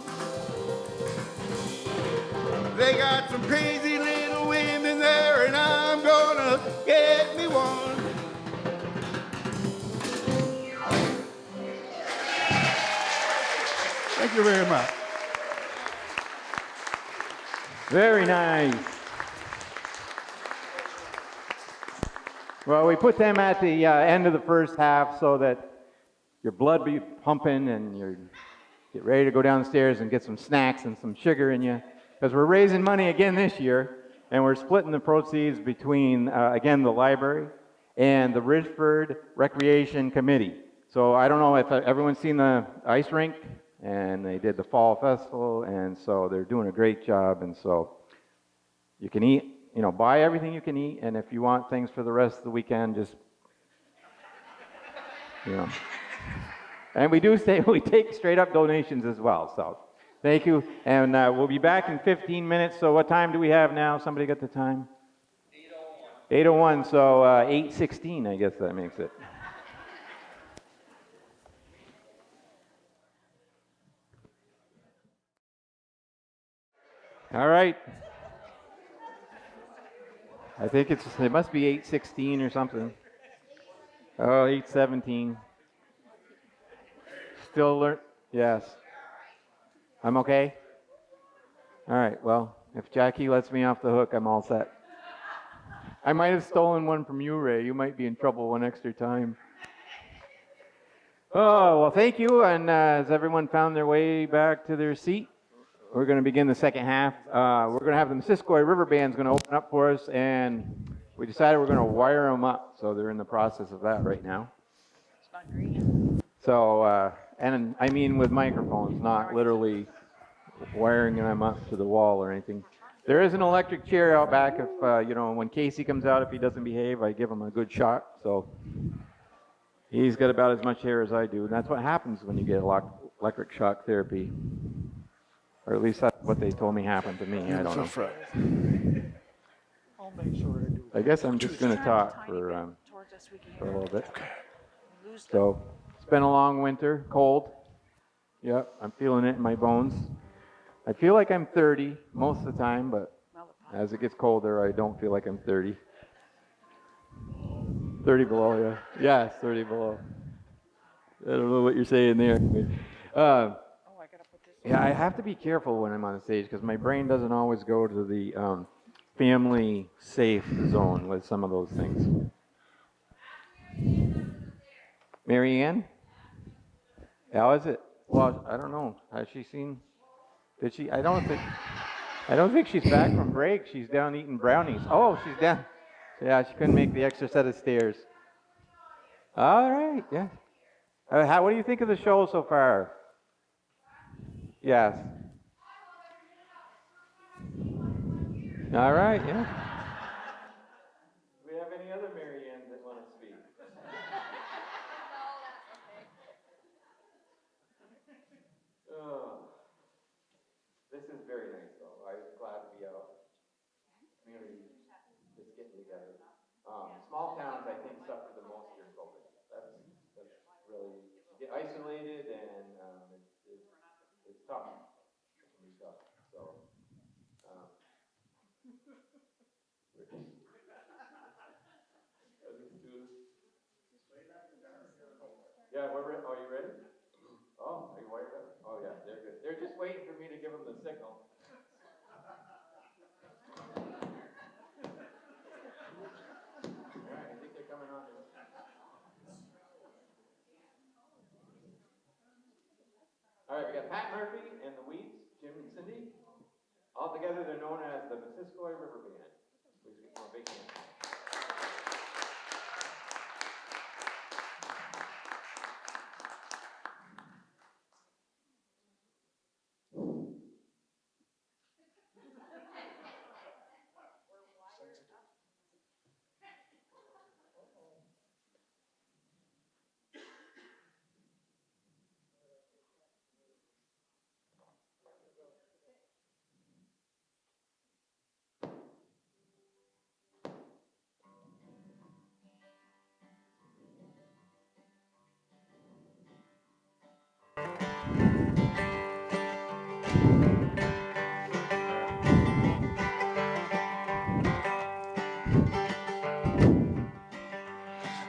They got some crazy little women there, and I'm gonna get me one. Thank you very much. Very nice. Well, we put them at the end of the first half so that your blood be pumping and you get ready to go downstairs and get some snacks and some sugar in you. Because we're raising money again this year, and we're splitting the proceeds between, again, the library and the Richford Recreation Committee. So I don't know if everyone's seen the ice rink, and they did the fall festival, and so they're doing a great job. And so you can eat, buy everything you can eat, and if you want things for the rest of the weekend, just, And we take straight up donations as well. So thank you, and we'll be back in 15 minutes. So what time do we have now? Somebody got the time? 8:01. 8:01. So 8:16, I guess that makes it. All right. I think it must be 8:16 or something. Oh, 8:17. Still alert? Yes. I'm okay? All right, well, If Jackie lets me off the hook, I'm all set. I might have stolen one from you, Ray. You might be in trouble one extra time. Oh, well, thank you. And has everyone found their way back to their seat? We're going to begin the second half. We're going to have the Missisquoi River Band's going to open up for us, and we decided we're going to wire them up. So they're in the process of that right now. So, and I mean with microphones, not literally wiring them up to the wall or anything. There is an electric chair out back if, when Casey comes out, if he doesn't behave, I give him a good shot. So he's got about as much hair as I do. And that's what happens when you get electric shock therapy. Or at least that's what they told me happened to me. I don't know. I guess I'm just going to talk for a little bit. So it's been a long winter, cold. Yep, I'm feeling it in my bones. I feel like I'm 30 most of the time, but as it gets colder, I don't feel like I'm 30. 30 below, yeah. Yes, 30 below. I don't know what you're saying there. Yeah, I have to be careful when I'm on stage because my brain doesn't always go to the family safe zone with some of those things. Mary Ann? How is it? Well, I don't know. Has she seen? Did she? I don't think she's back from break. She's down eating brownies. Oh, she's down. Yeah, she couldn't make the extra set of stairs. All right, yeah. What do you think of the show so far? Yes. All right, yeah. Do we have any other Mary Anns that want to speak? Oh. This is very nice, though. I'm glad to be out. Community just getting together. Small towns, I think, suffer the most during COVID. That's really, you get isolated, and it's tough. It can be tough. So, yeah, we're ready. Oh, you ready? Oh, are you wired up? Oh, yeah, they're good. They're just waiting for me to give them the signal. All right, I think they're coming on. All right, we got Pat Murphy and the Weeds, Jim and Cindy. All together, they're known as the Missisquoi River Band. Please give them a big hand.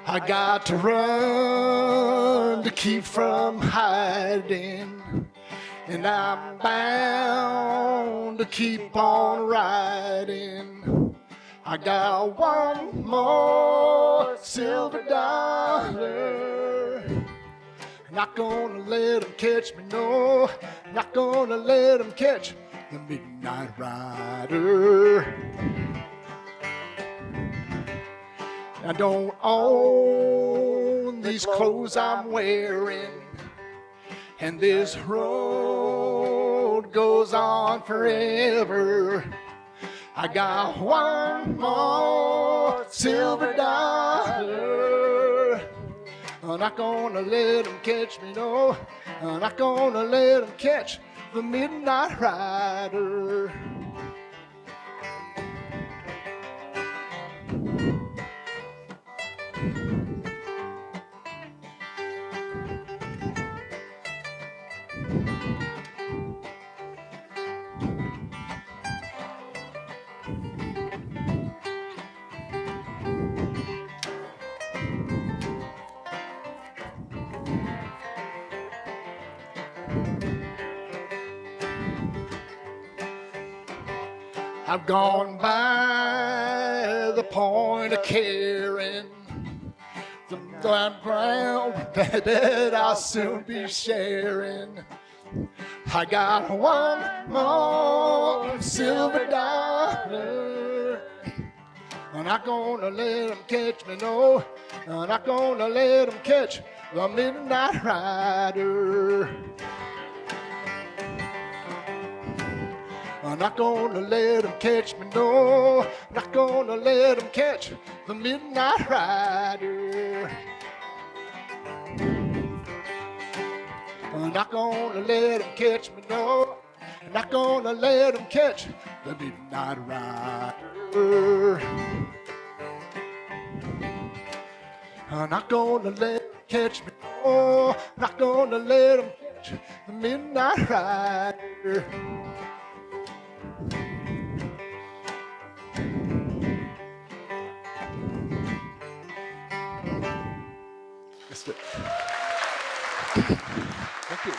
I got to run to keep from hiding, and I'm bound to keep on riding. I got one more silver dollar. Not gonna let them catch me, no. Not gonna let them catch the midnight rider. I don't own these clothes I'm wearing, and this road goes on forever. I got one more silver dollar. I'm not gonna let them catch me, no. I'm not gonna let them catch the midnight rider. I've gone by the point of caring. The ground that I'll soon be sharing. I got one more silver dollar. I'm not gonna let them catch me, no. I'm not gonna let them catch the midnight rider. I'm not gonna let them catch me, no. I'm not gonna let them catch the midnight rider. I'm not gonna let them catch me, no. I'm not gonna let them catch the midnight rider. I'm not gonna let them catch me, no. I'm not gonna let them catch the midnight rider. That's it. Thank you.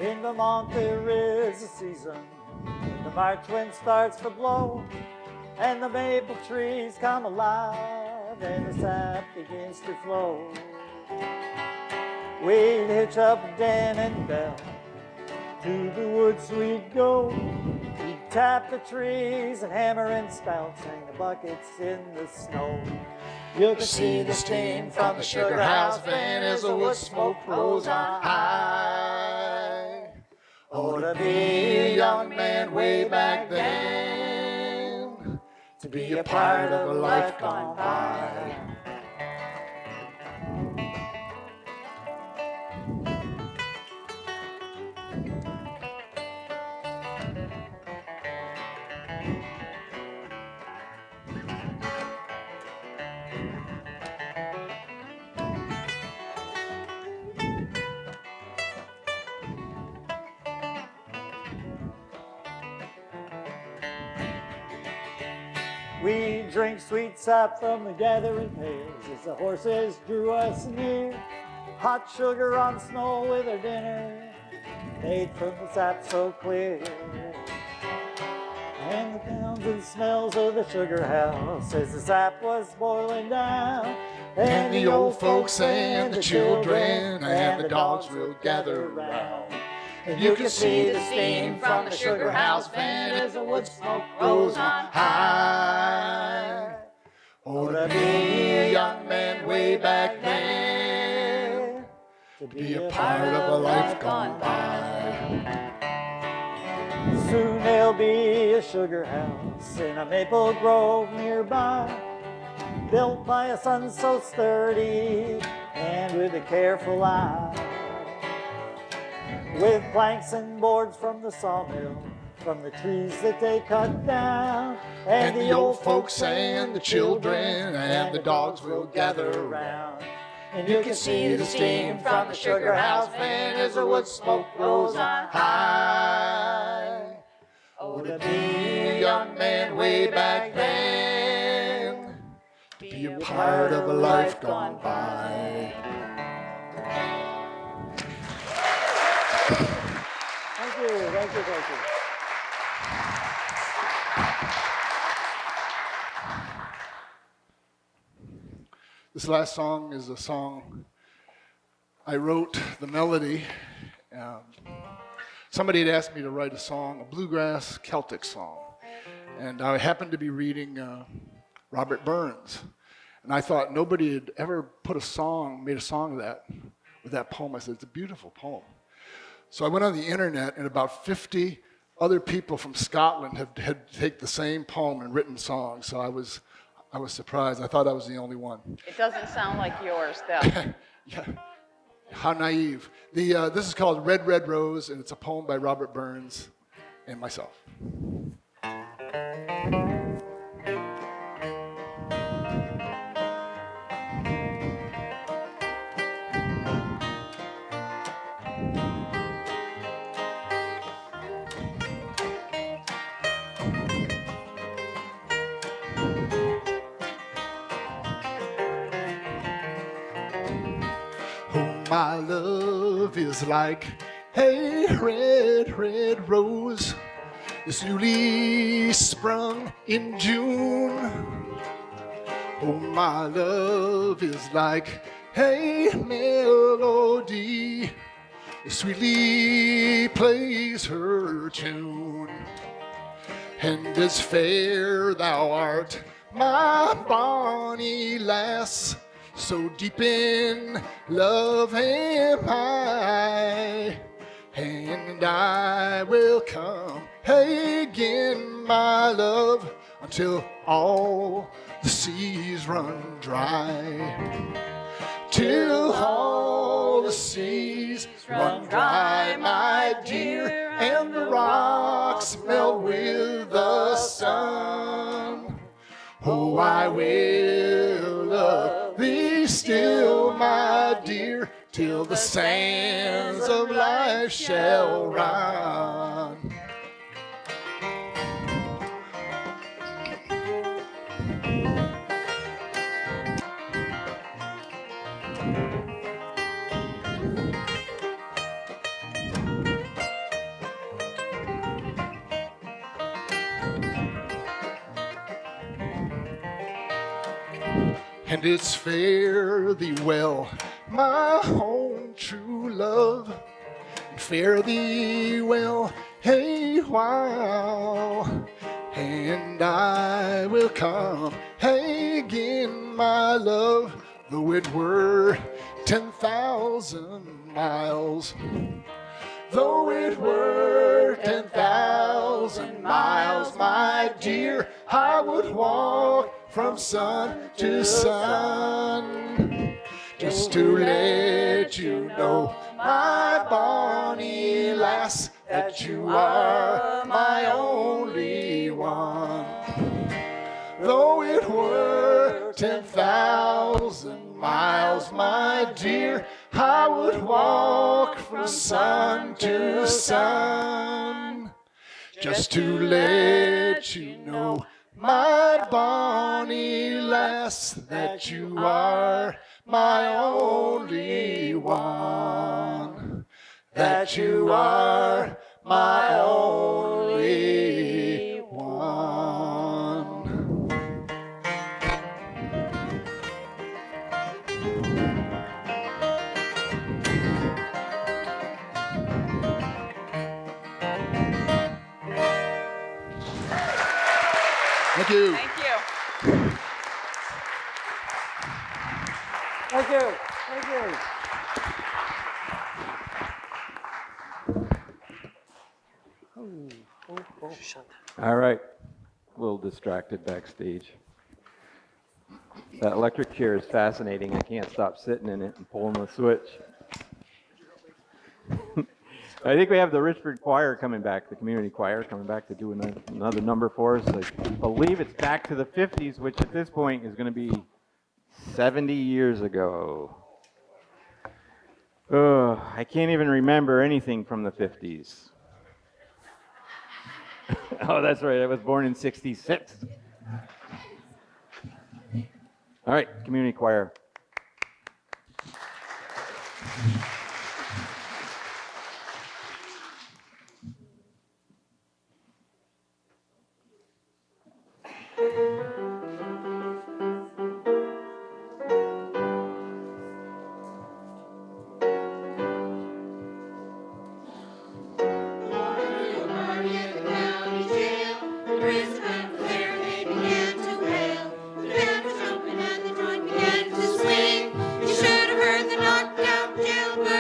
In Vermont there is a season when the March wind starts to blow and the maple trees come alive and the sap begins to flow. We'd hitch up Dan and Bell, to the woods we'd go. We'd tap the trees and hammer and spout, hang the buckets in the snow. You can see the steam from the sugar house van as the wood smoke rolls on high. Oh, to be a young man way back then, to be a part of a life gone by. We drink sweet sap from the gathering pails as the horses drew us near. Hot sugar on snow with our dinner, made from the sap so clear. And the sounds and smells of the sugar house as the sap was boiling down. And the old folks and the children and the dogs will gather around. And you can see the steam from the sugar house van as the wood smoke rolls on high. Oh, to be a young man way back then, to be a part of a life gone by. Soon there'll be a sugar house in a maple grove nearby, built by a son so sturdy and with a careful eye. With planks and boards from the sawmill, from the trees that they cut down. And the old folks and the children and the dogs will gather around. And you can see the steam from the sugar house van as the wood smoke rolls on high. Oh, to be a young man way back then, to be a part of a life gone by. Thank you, thank you, thank you. This last song is a song I wrote the melody. Somebody had asked me to write a song, a bluegrass Celtic song. And I happened to be reading Robert Burns. And I thought nobody had ever made a song of that, with that poem. I said, it's a beautiful poem. So I went on the internet, and about 50 other people from Scotland had taken the same poem and written songs. So I was surprised. I thought I was the only one. It doesn't sound like yours, though. Yeah. How naive. This is called Red, Red Rose, and it's a poem by Robert Burns and myself. My love is like a red, red rose. It's newly sprung in June. Oh, my love is like a melody. It sweetly plays her tune. And as fair thou art, my bonny lass, so deep in love am I, and I will come again, my love, until all the seas run dry. Till all the seas run dry, my dear, and the rocks melt with the sun. Oh, I will love thee still, my dear, till the sands of life shall run. And it's fare thee well, my own true love, and fare thee well a while, and I will come again, my love, though it were 10,000 miles. Though it were 10,000 miles, my dear, I would walk from sun to sun, just to let you know, my bonny lass, that you are my only one. Though it were 10,000 miles, my dear, I would walk from sun to sun, just to let you know, my bonny lass, that you are my only one, that you are my only one. Thank you. Thank you. Thank you. Thank you. All right, a little distracted backstage. That electric chair is fascinating. I can't stop sitting in it and pulling the switch. I think we have the Richford choir coming back, the community choir coming back to do another number for us. I believe it's back to the 50s, which at this point is going to be 70 years ago. I can't even remember anything from the 50s. Oh, that's right. I was born in 66. All right, community choir. Jailbird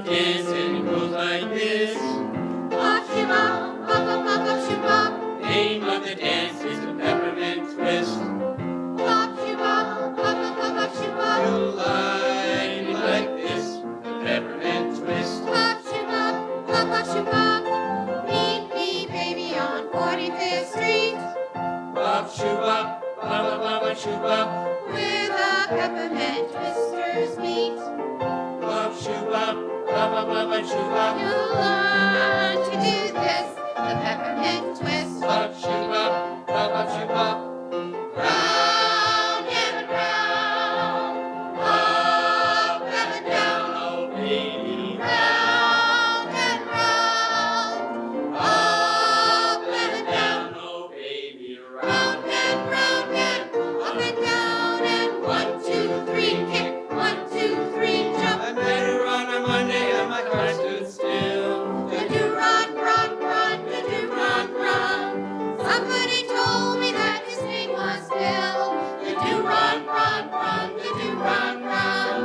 dance and it goes like this. Bop, shoo-bop, bop, bop, bop, bop, shoo-bop. Name of the dance is the peppermint twist. Bop, shoo-bop, bop, bop, bop, bop, shoo-bop. You'll like it like this, the peppermint twist. Bop, shoo-bop, bop, bop, shoo-bop. Meet me, baby, on 45th Street. Bop, shoo-bop, bop, bop, bop, bop, shoo-bop. Where the peppermint twisters meet. Bop, shoo-bop, bop, bop, bop, bop, shoo-bop. You'll learn to do this, the peppermint twist. Bop, shoo-bop, bop, bop, shoo-bop. Round and round, up and down, oh baby. Round and round, up and down, oh baby. Round and round and up and down, and 1, 2, 3, kick, 1, 2, 3, jump. I met her on a Monday and my car stood still. Do run, run, run, do run, run. Somebody told me that his name was Bill. Do run, run, run, do run, run.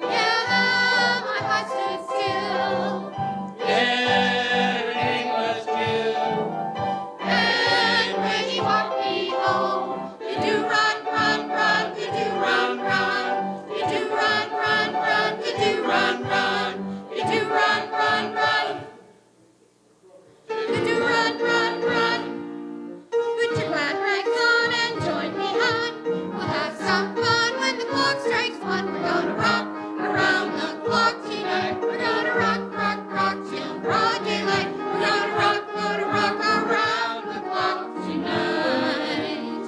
Yeah, my heart stood still. Yeah, everything was still. And when he walked me home, do run, run, run, do run, run. Do run, run, run, do run, run. Do run, run, run. Do run, run, run. Put your glad rags on and join me on. We'll have some fun when the clock strikes 1. We're gonna rock around the clock tonight. We're gonna rock, rock, rock till broad daylight. We're gonna rock around the clock tonight.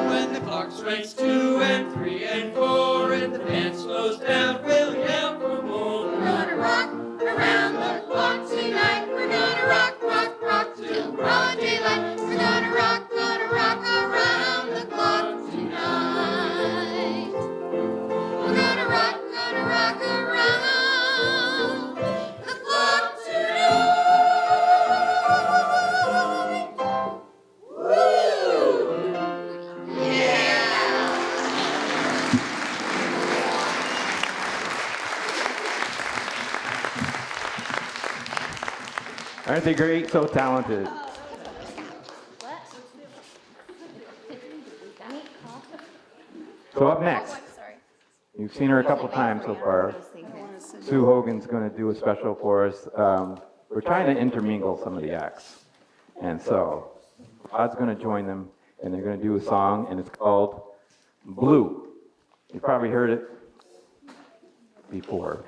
When the clock strikes 2 and 3 and 4 and the band slows down, we'll yell for more. We're gonna rock around the clock tonight. We're gonna rock, rock, rock till broad daylight. We're gonna rock around the clock tonight. We're gonna rock around the clock tonight. Woo! Yeah! Aren't they great? So talented. So up next, you've seen her a couple times so far. Sue Hogan's going to do a special for us. We're trying to intermingle some of the acts. And so Todd's going to join them, and they're going to do a song, and it's called Blue. You've probably heard it before.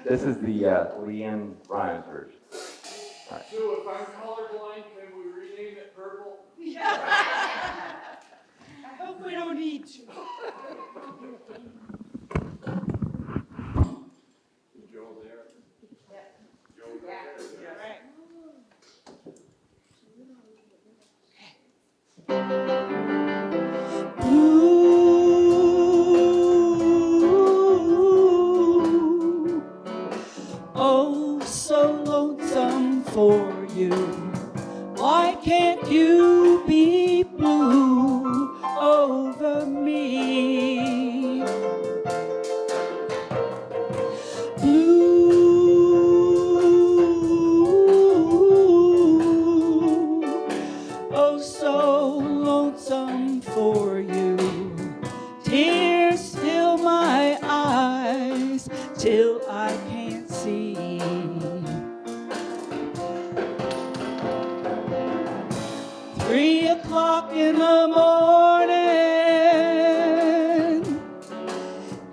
This is the Leanne Ryan's version. All right. Sue, if I'm colorblind, can we rename it purple? I hope we don't need to. Joe there? Joe Blue, oh, so lonesome for you. Why can't you be blue over me? Blue, oh, so lonesome for you. Tears fill my eyes till I can't see. 3 o'clock in the morning,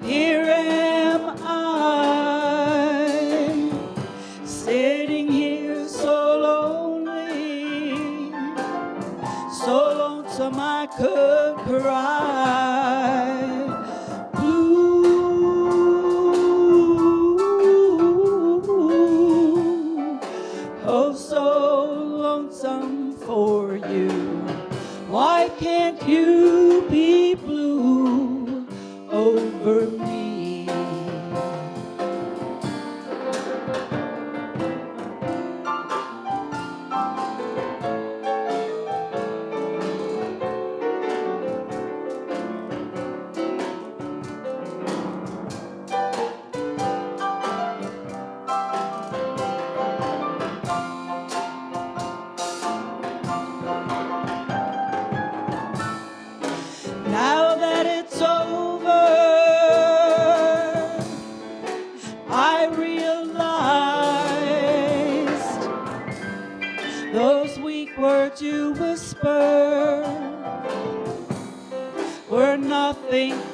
here am I, sitting here so lonely, so lonesome I could cry. Blue,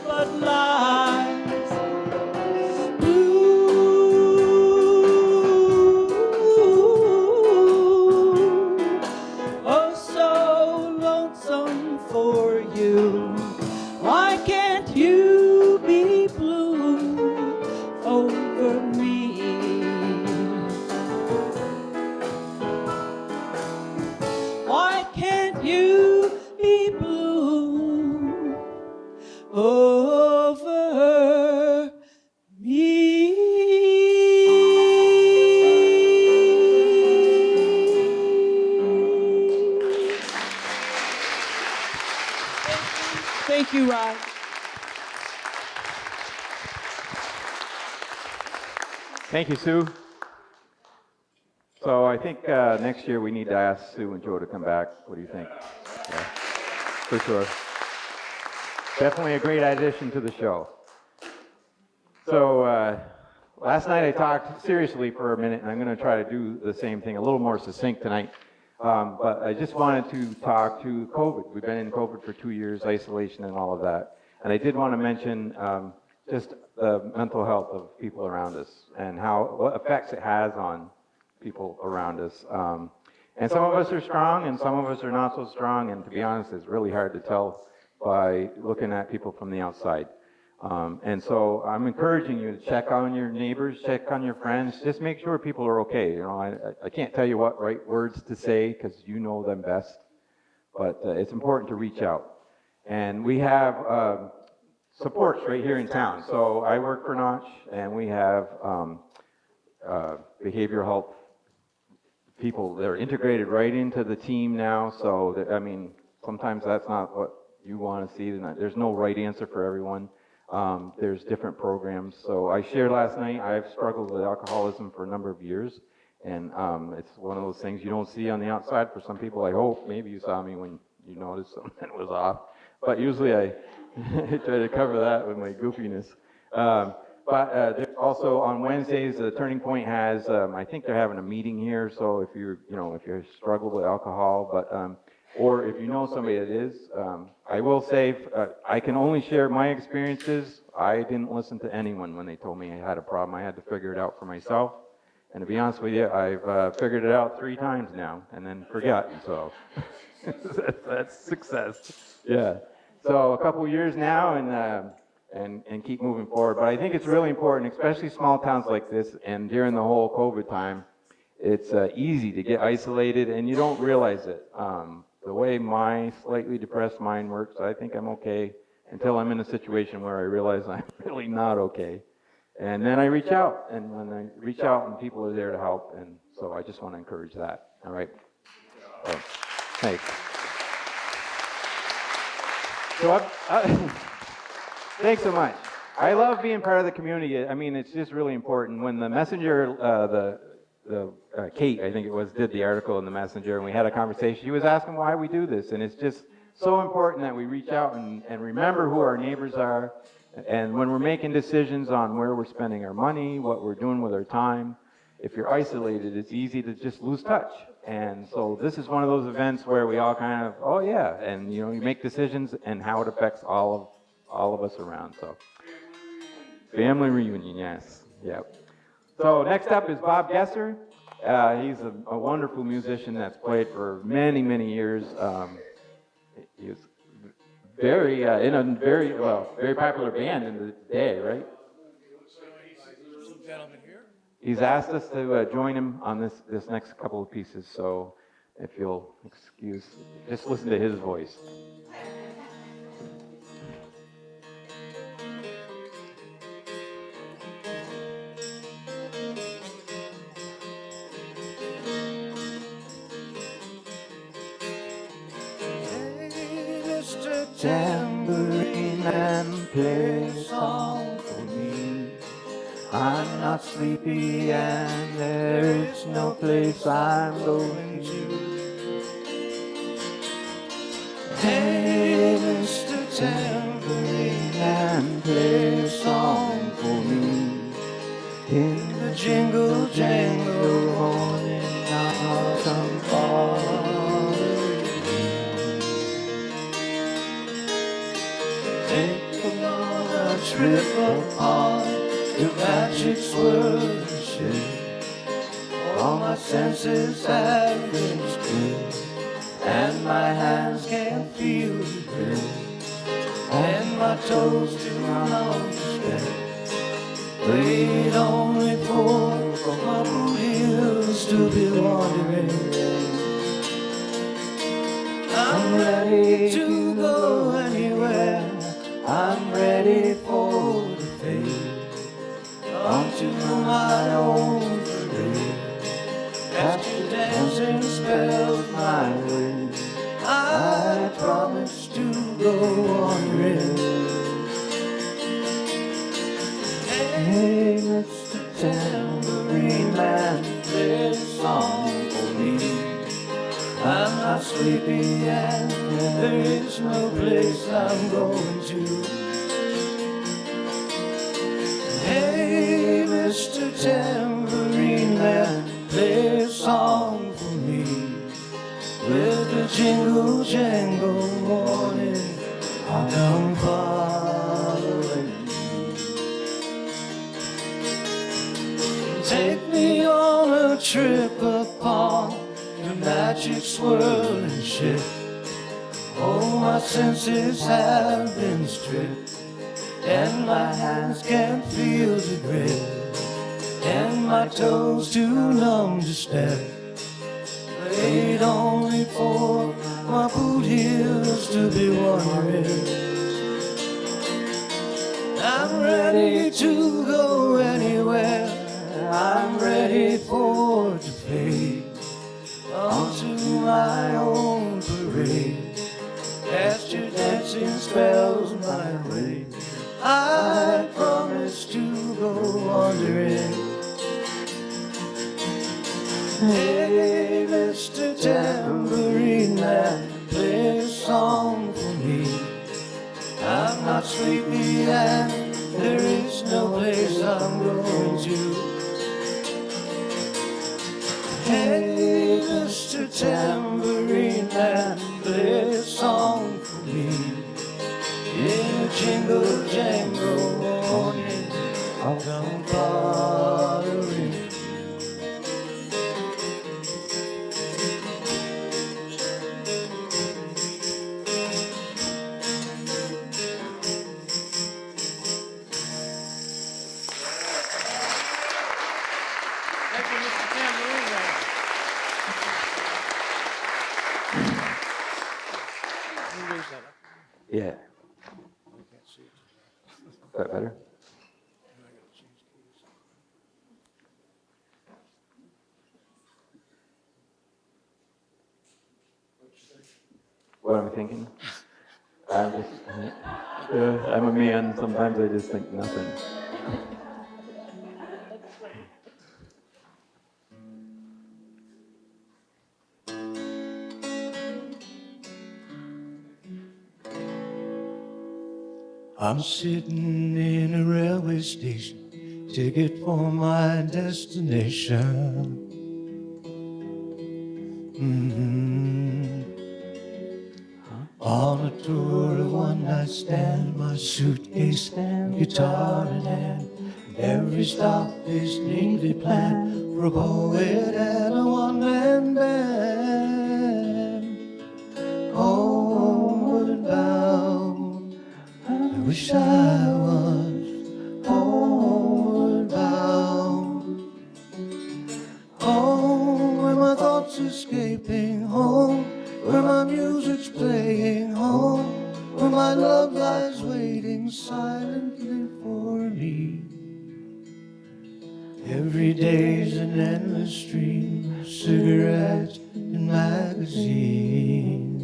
but lies. Blue, oh so lonesome for you. Why can't you be blue over me? Why can't you be blue over me? Thank you, Rod. Thank you, Sue. So I think next year we need to ask Sue and Joe to come back. What do you think? Yeah, for sure. Definitely a great addition to the show. So last night I talked seriously for a minute, and I'm going to try to do the same thing, a little more succinct tonight. But I just wanted to talk to COVID. We've been in COVID for 2 years, isolation and all of that. And I did want to mention just the mental health of people around us and what effects it has on people around us. And some of us are strong and some of us are not so strong. And to be honest, it's really hard to tell by looking at people from the outside. And so I'm encouraging you to check on your neighbors, check on your friends, just make sure people are okay. You know, I can't tell you what right words to say because you know them best, but it's important to reach out. And we have supports right here in town. So I work for Notch, and we have behavioral health people that are integrated right into the team now. So, that, I mean, sometimes that's not what you want to see. There's no right answer for everyone. There's different programs. So I shared last night, I've struggled with alcoholism for a number of years. And it's one of those things you don't see on the outside for some people. I hope maybe you saw me when you noticed something was off. But usually I try to cover that with my goofiness. But also on Wednesdays, the Turning Point has, I think they're having a meeting here. So if you're struggle with alcohol, but or if you know somebody that is, I will say I can only share my experiences. I didn't listen to anyone when they told me I had a problem. I had to figure it out for myself. And to be honest with you, I've figured it out 3 times now and then forgotten. So that's success. Yeah. So a couple years now, and keep moving forward. But I think it's really important, especially small towns like this, and during the whole COVID time, it's easy to get isolated, and you don't realize it. The way my slightly depressed mind works, I think I'm okay until I'm in a situation where I realize I'm really not okay. And then I reach out, and when I reach out, and people are there to help, and so I just want to encourage that. All right? So, thanks. So thanks so much. I love being part of the community. I mean, it's just really important. When the Messenger, Kate, I think it was, did the article in the Messenger, and we had a conversation, she was asking why we do this, and it's just so important that we reach out and remember who our neighbors are, and when we're making decisions on where we're spending our money, what we're doing with our time, if you're isolated, it's easy to just lose touch. And so this is one of those events where we all kind of, oh yeah, and you make decisions and how it affects all of us around. So family reunion, yes, yep. So next up is Bob Gesser. He's a wonderful musician that's played for many, many years. He was very in a very popular band in the day, right? He's asked us to join him on this next couple of pieces, so if you'll excuse, just listen to his voice. Hey, Mr. Tambourine Man, play a song for me. I'm not sleepy and there is no place I'm going to. Hey, Mr. Tambourine Man, play a song for me. In the jingle jangle morning, I'll come following you. Take a trip upon your magic swirling ship. All my senses have been stripped, and my hands can't feel the grip, and my toes do not step. Wait only for my boot heels to be wandering. I'm ready to go anywhere. I'm ready for the fade onto my own parade. After dancing spells my way, I promise to go wandering. Hey, Mr. Tambourine Man, play a song for me. I'm not sleepy and there is no place I'm going to. Hey, Mr. Tambourine Man, play a song for me. With the jingle jangle morning, I'll come following. Take me on a trip upon your magic swirling ship. Oh, my senses have been stripped, and my hands can't feel the grip, and my toes too numb to step. Wait only for my boot heels to be wandering. I'm ready to go anywhere. I'm ready for to fade onto my own parade. Cast your dancing spells my way. I promise to go wandering. Hey, Mr. Tambourine Man, play a song for me. I'm not sleepy and there is no place I'm going to. Hey, Mr. Tambourine Man, play a song for me. In a jingle jangle morning, I'll come following. Yeah. Is that better? What am I thinking? I'm a man. Sometimes I just think nothing. I'm sitting in a railway station, ticket for my destination. On a tour of one night stand, my suitcase and guitar in hand. Every stop is neatly planned for a poet and a one-man band. Homeward bound, I wish I was homeward bound. Home where my thoughts escaping, home where my music's playing, home where my love lies waiting silently for me. Every day's an endless stream of cigarettes and magazines.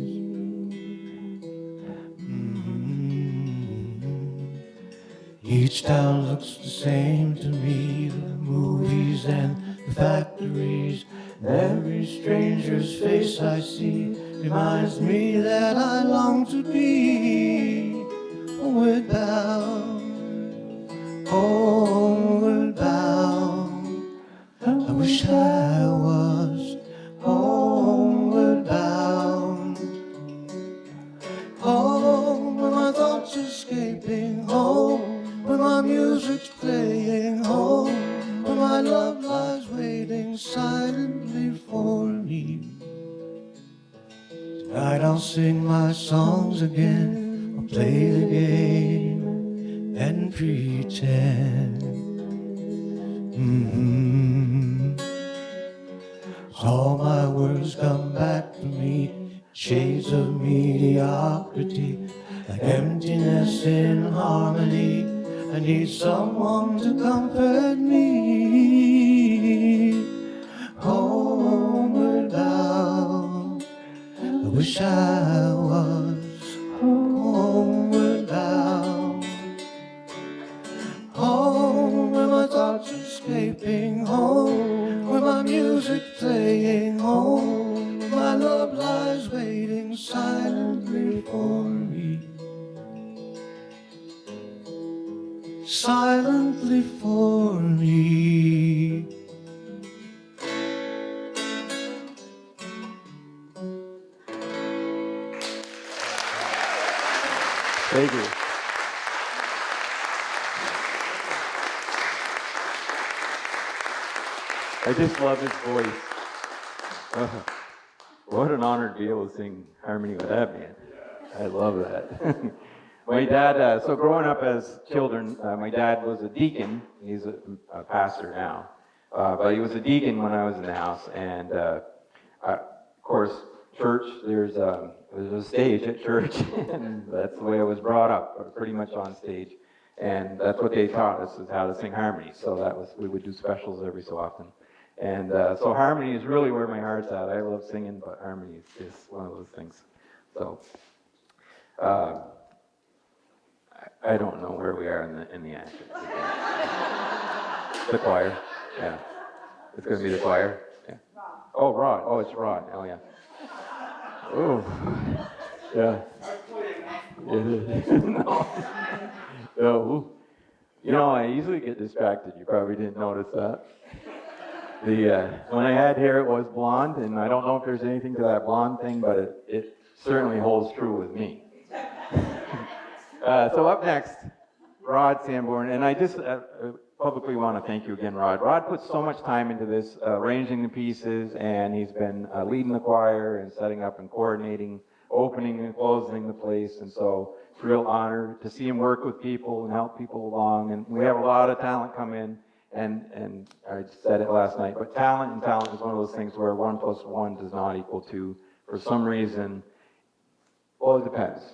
Each town looks the same to me, the movies and the factories. Every stranger's face I see reminds me that I long to be homeward bound, homeward bound. I wish I was homeward bound, home where my thoughts escaping, home where my music's playing, home where my love lies waiting silently for me. Tonight I'll sing my songs again, I'll play the game and pretend. All my words come back to me, shades of mediocrity, like emptiness in harmony. I need someone to comfort me. Homeward bound, I wish I was homeward bound. Home where my thoughts are escaping, home where my music playing, home where my love lies waiting silently for me. Silently for me. Thank you. I just love his voice. What an honor to be able to sing harmony with that man. I love that. My dad, so growing up as children, my dad was a deacon. He's a pastor now. But he was a deacon when I was in the house. And of course, church, there's a stage at church. And that's the way I was brought up, pretty much on stage. And that's what they taught us, is how to sing harmony. So we would do specials every so often. And so harmony is really where my heart's at. I love singing, but harmony is just one of those things. So I don't know where we are in the action. The choir, yeah. It's going to be the choir. Yeah. Oh, Rod. Oh, it's Rod. Oh, yeah. Oh, yeah. No. No. You know, I easily get distracted. You probably didn't notice that. When I had hair, it was blonde, and I don't know if there's anything to that blonde thing, but it certainly holds true with me. So up next, Rod Sanborn, and I just publicly want to thank you again, Rod. Rod puts so much time into this, arranging the pieces, and he's been leading the choir and setting up and coordinating, opening and closing the place, and so it's a real honor to see him work with people and help people along, and we have a lot of talent come in. And I said it last night, but talent is one of those things where 1 + 1 does not equal 2. For some reason, well, it depends.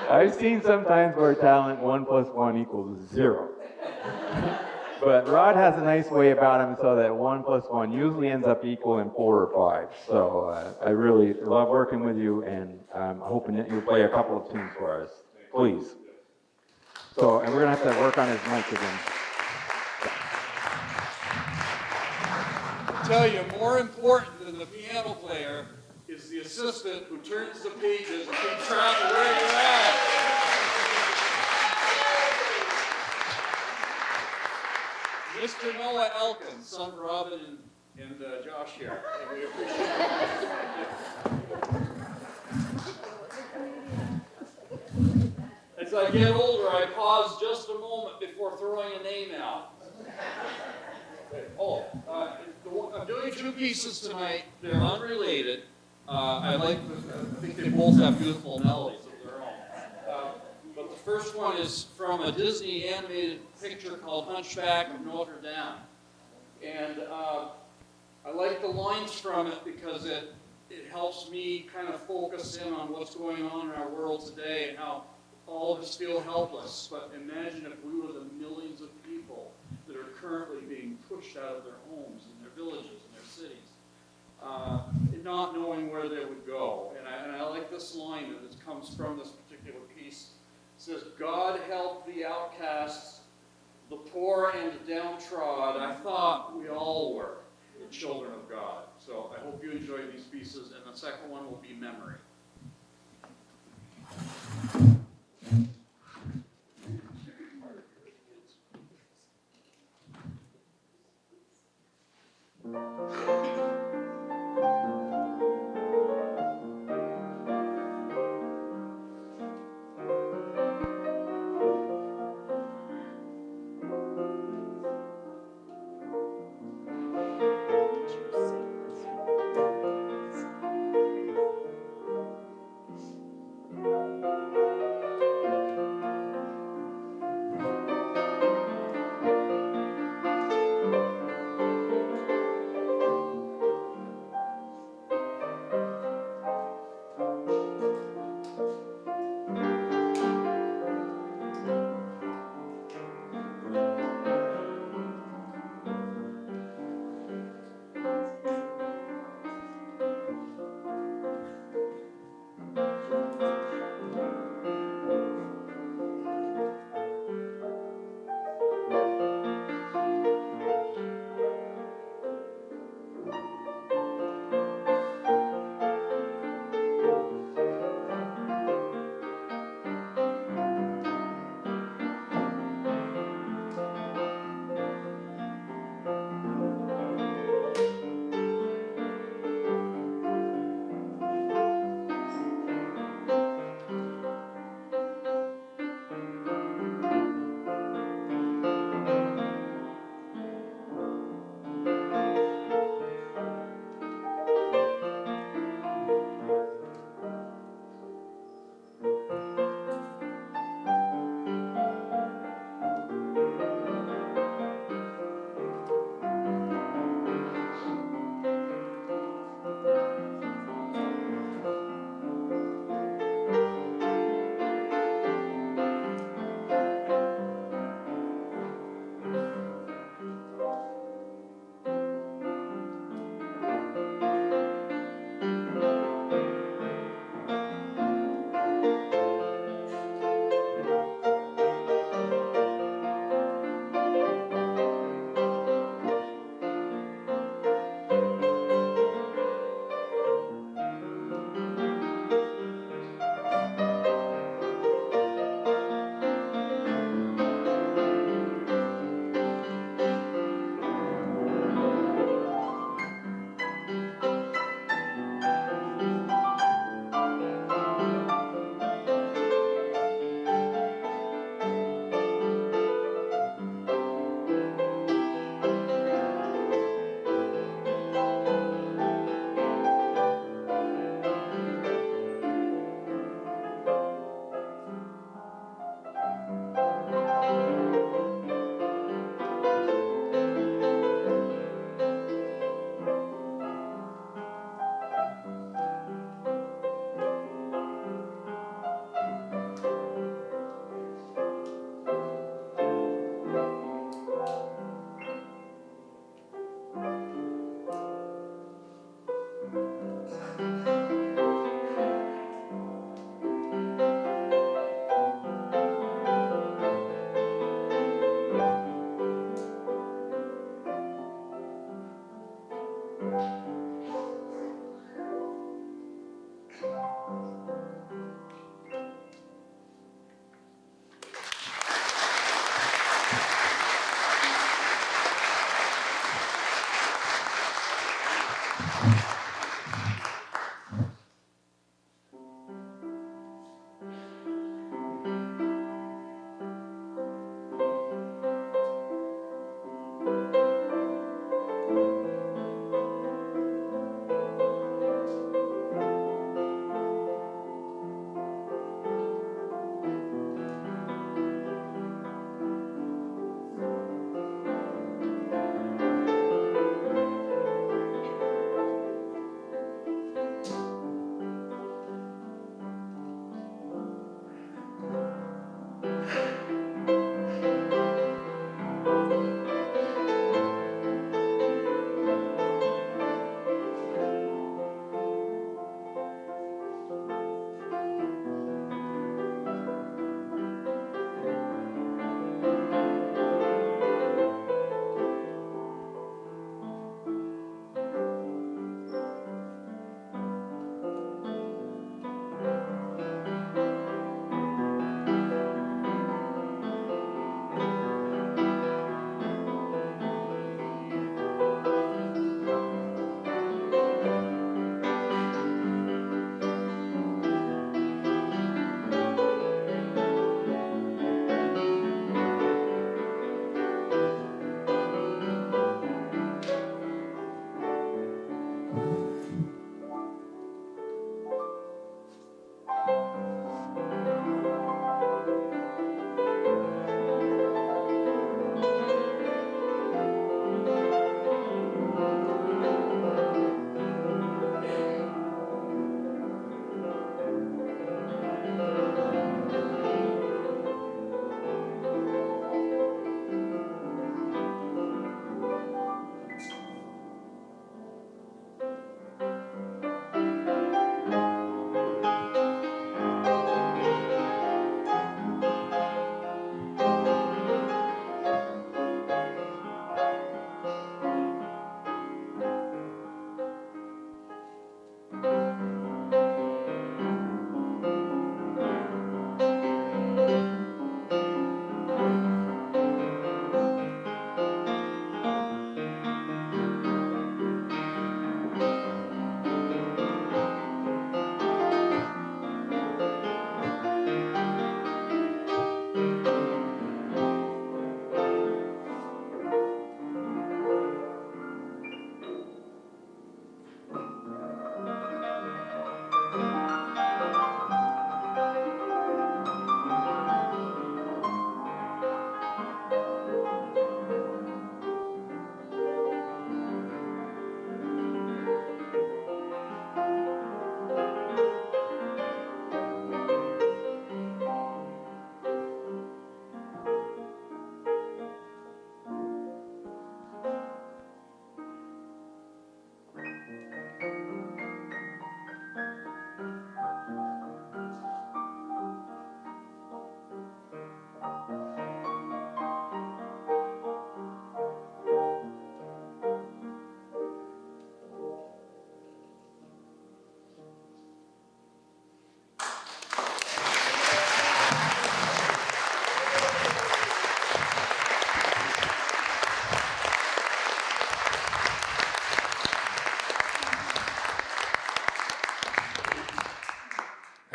I've seen sometimes where talent 1 + 1 equals 0. But Rod has a nice way about him so that 1 + 1 usually ends up equaling 4 or 5. So I really love working with you, and I'm hoping that you'll play a couple of tunes for us, please. So, and we're going to have to work on his mic again. I tell you, more important than the piano player is the assistant who turns the pages and keeps track of where you're at. Mr. Noah Elkins, son Robin and Josh here. And we appreciate it. As I get older, I pause just a moment before throwing a name out. I'm doing 2 pieces tonight. They're unrelated. I think they both have beautiful melodies of their own. But the first one is from a Disney animated picture called Hunchback of Notre Dame. And I like the lines from it because it helps me kind of focus in on what's going on in our world today and how all of us feel helpless. But imagine if we were the millions of people that are currently being pushed out of their homes and their villages and their cities, not knowing where they would go. And I like this line that comes from this particular piece. It says, God help the outcasts, the poor and the downtrodden. I thought we all were the children of God. So I hope you enjoy these pieces, and the second one will be Memory.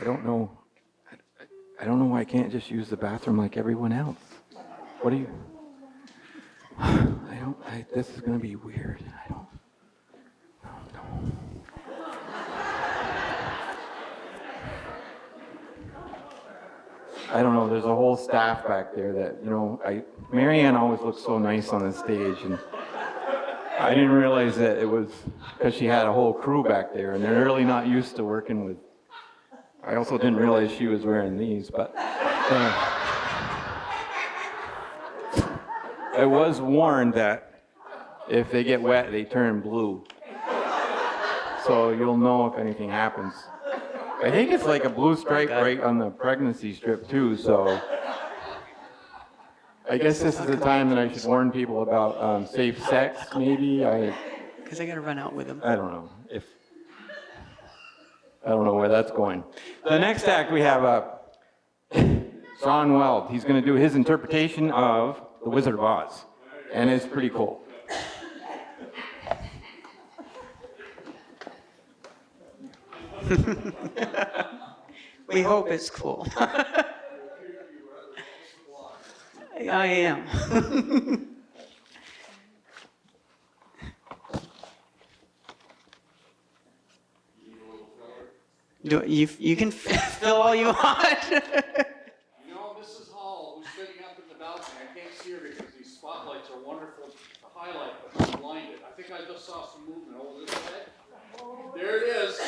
I don't know. I don't know why I can't just use the bathroom like everyone else. What do you? This is going to be weird. I don't know. I don't know. There's a whole staff back there that, Marianne always looks so nice on the stage, and I didn't realize that it was because she had a whole crew back there, and they're really not used to working with. I also didn't realize she was wearing these, but I was warned that if they get wet, they turn blue. So you'll know if anything happens. I think it's like a blue stripe right on the pregnancy strip too, so I guess this is the time that I should warn people about safe sex, maybe. Because I got to run out with them. I don't know. I don't know where that's going. The next act we have Sean Weld. He's going to do his interpretation of The Wizard of Oz, and it's pretty cool. We hope it's cool. I am. You can fill all you want. You know, Mrs. Hall, who's sitting up in the balcony, I can't see her because these spotlights are wonderful to highlight, but I'm blinded. I think I just saw some movement over this way. There it is.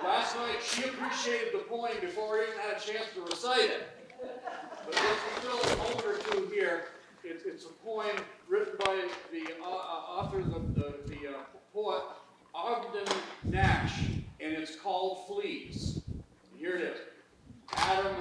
Last night, she appreciated the poem before I even had a chance to recite it. But let's fill a moment or two here. It's a poem written by the author, the poet Ogden Nash, and it's called Follies. And here it is. Adam.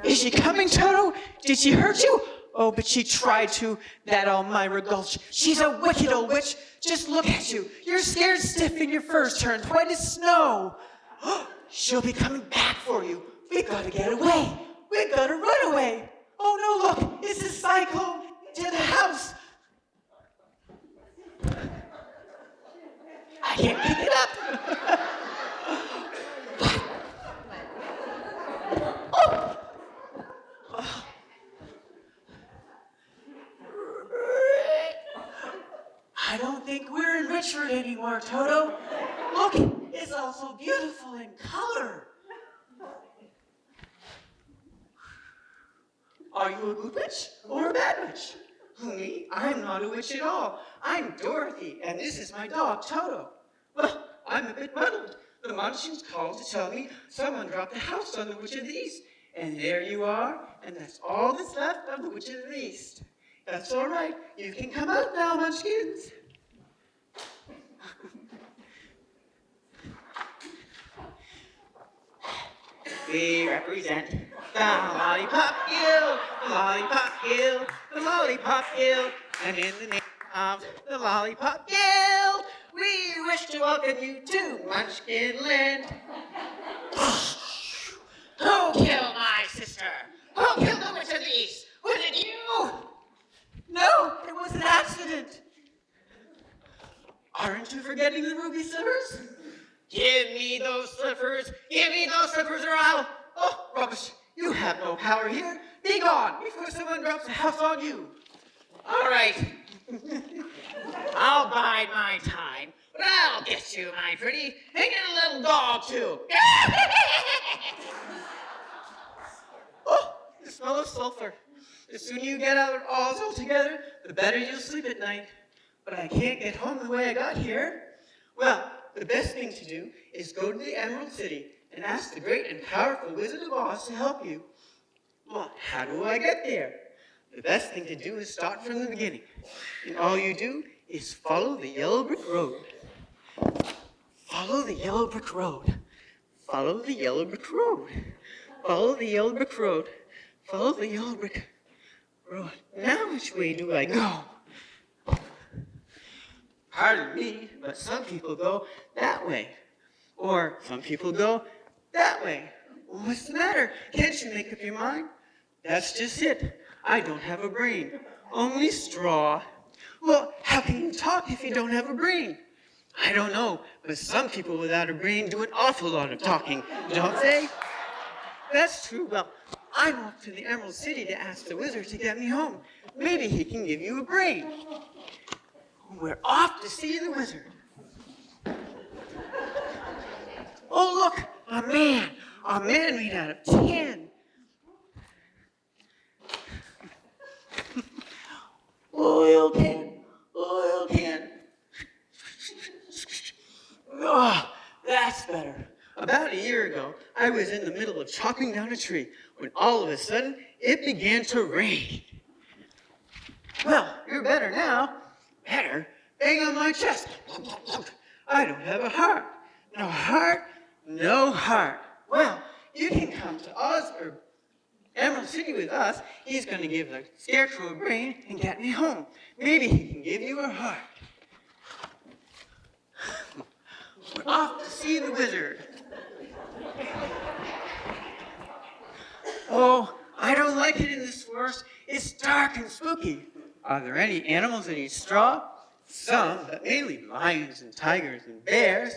Is she coming, Toto? Did she hurt you? Oh, but she tried to, that Elmira Gulch. She's a wicked old witch. Just look at you. You're scared stiff and your fur's turned white as snow. She'll be coming back for you. We gotta get away. We gotta run away. Oh no, look, it's a cyclone to the house. I can't pick it up. I don't think we're in Richford anymore, Toto. Look, it's all so beautiful in color. Are you a good witch or a bad witch? Me? I'm not a witch at all. I'm Dorothy, and this is my dog, Toto. Well, I'm a bit muddled. The Munchkins called to tell me someone dropped the house on the Witch of the East. And there you are, and that's all that's left of the Witch of the East. That's all right. You can come out now, Munchkins. We represent the Lollipop Guild, the Lollipop Guild, the Lollipop Guild, and in the name of the Lollipop Guild, we wish to welcome you to Munchkin Land. Who killed my sister? Who killed the Witch of the East? Was it you? No, it was an accident. Aren't you forgetting the ruby slippers? Give me those slippers. Give me those slippers or I'll... Oh, rubbish. You have no power here. Be gone before someone drops the house on you. All right. I'll bide my time, but I'll get you, my pretty, and get a little dog, too. Oh, the smell of sulfur. The sooner you get out all together, the better you'll sleep at night. But I can't get home the way I got here. Well, the best thing to do is go to the Emerald City and ask the great and powerful Wizard of Oz to help you. Well, how do I get there? The best thing to do is start from the beginning. And all you do is follow the yellow brick road. Follow the yellow brick road. Follow the yellow brick road. Follow the yellow brick road. Follow the yellow brick road. Now which way do I go? Pardon me, but some people go that way. Or some people go that way. What's the matter? Can't you make up your mind? That's just it. I don't have a brain. Only straw. Well, how can you talk if you don't have a brain? I don't know, but some people without a brain do an awful lot of talking, don't they? That's true. Well, I'm off to the Emerald City to ask the wizard to get me home. Maybe he can give you a brain. We're off to see the wizard. Oh, look, a man made out of tin. Oil can. Oh, that's better. About a year ago, I was in the middle of chopping down a tree when all of a sudden it began to rain. Well, you're better now. Better? Bang on my chest. I don't have a heart. No heart, no heart. Well, you can come to Oz or Emerald City with us. He's going to give the scarecrow a brain and get me home. Maybe he can give you a heart. We're off to see the wizard. Oh, I don't like it in this forest. It's dark and spooky. Are there any animals that eat straw? Some, but mainly lions and tigers and bears.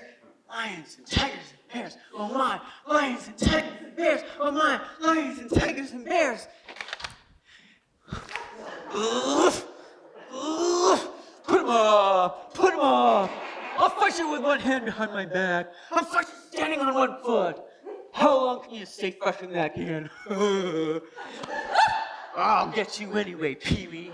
Lions and tigers and bears. Oh my, lions and tigers and bears. Oh my, lions and tigers and bears. Oof, oof. Put 'em up, put 'em up. I'll fight you with one hand behind my back. I'm fighting standing on one foot. How long can you stay fresh in that can? I'll get you anyway, Pee-wee.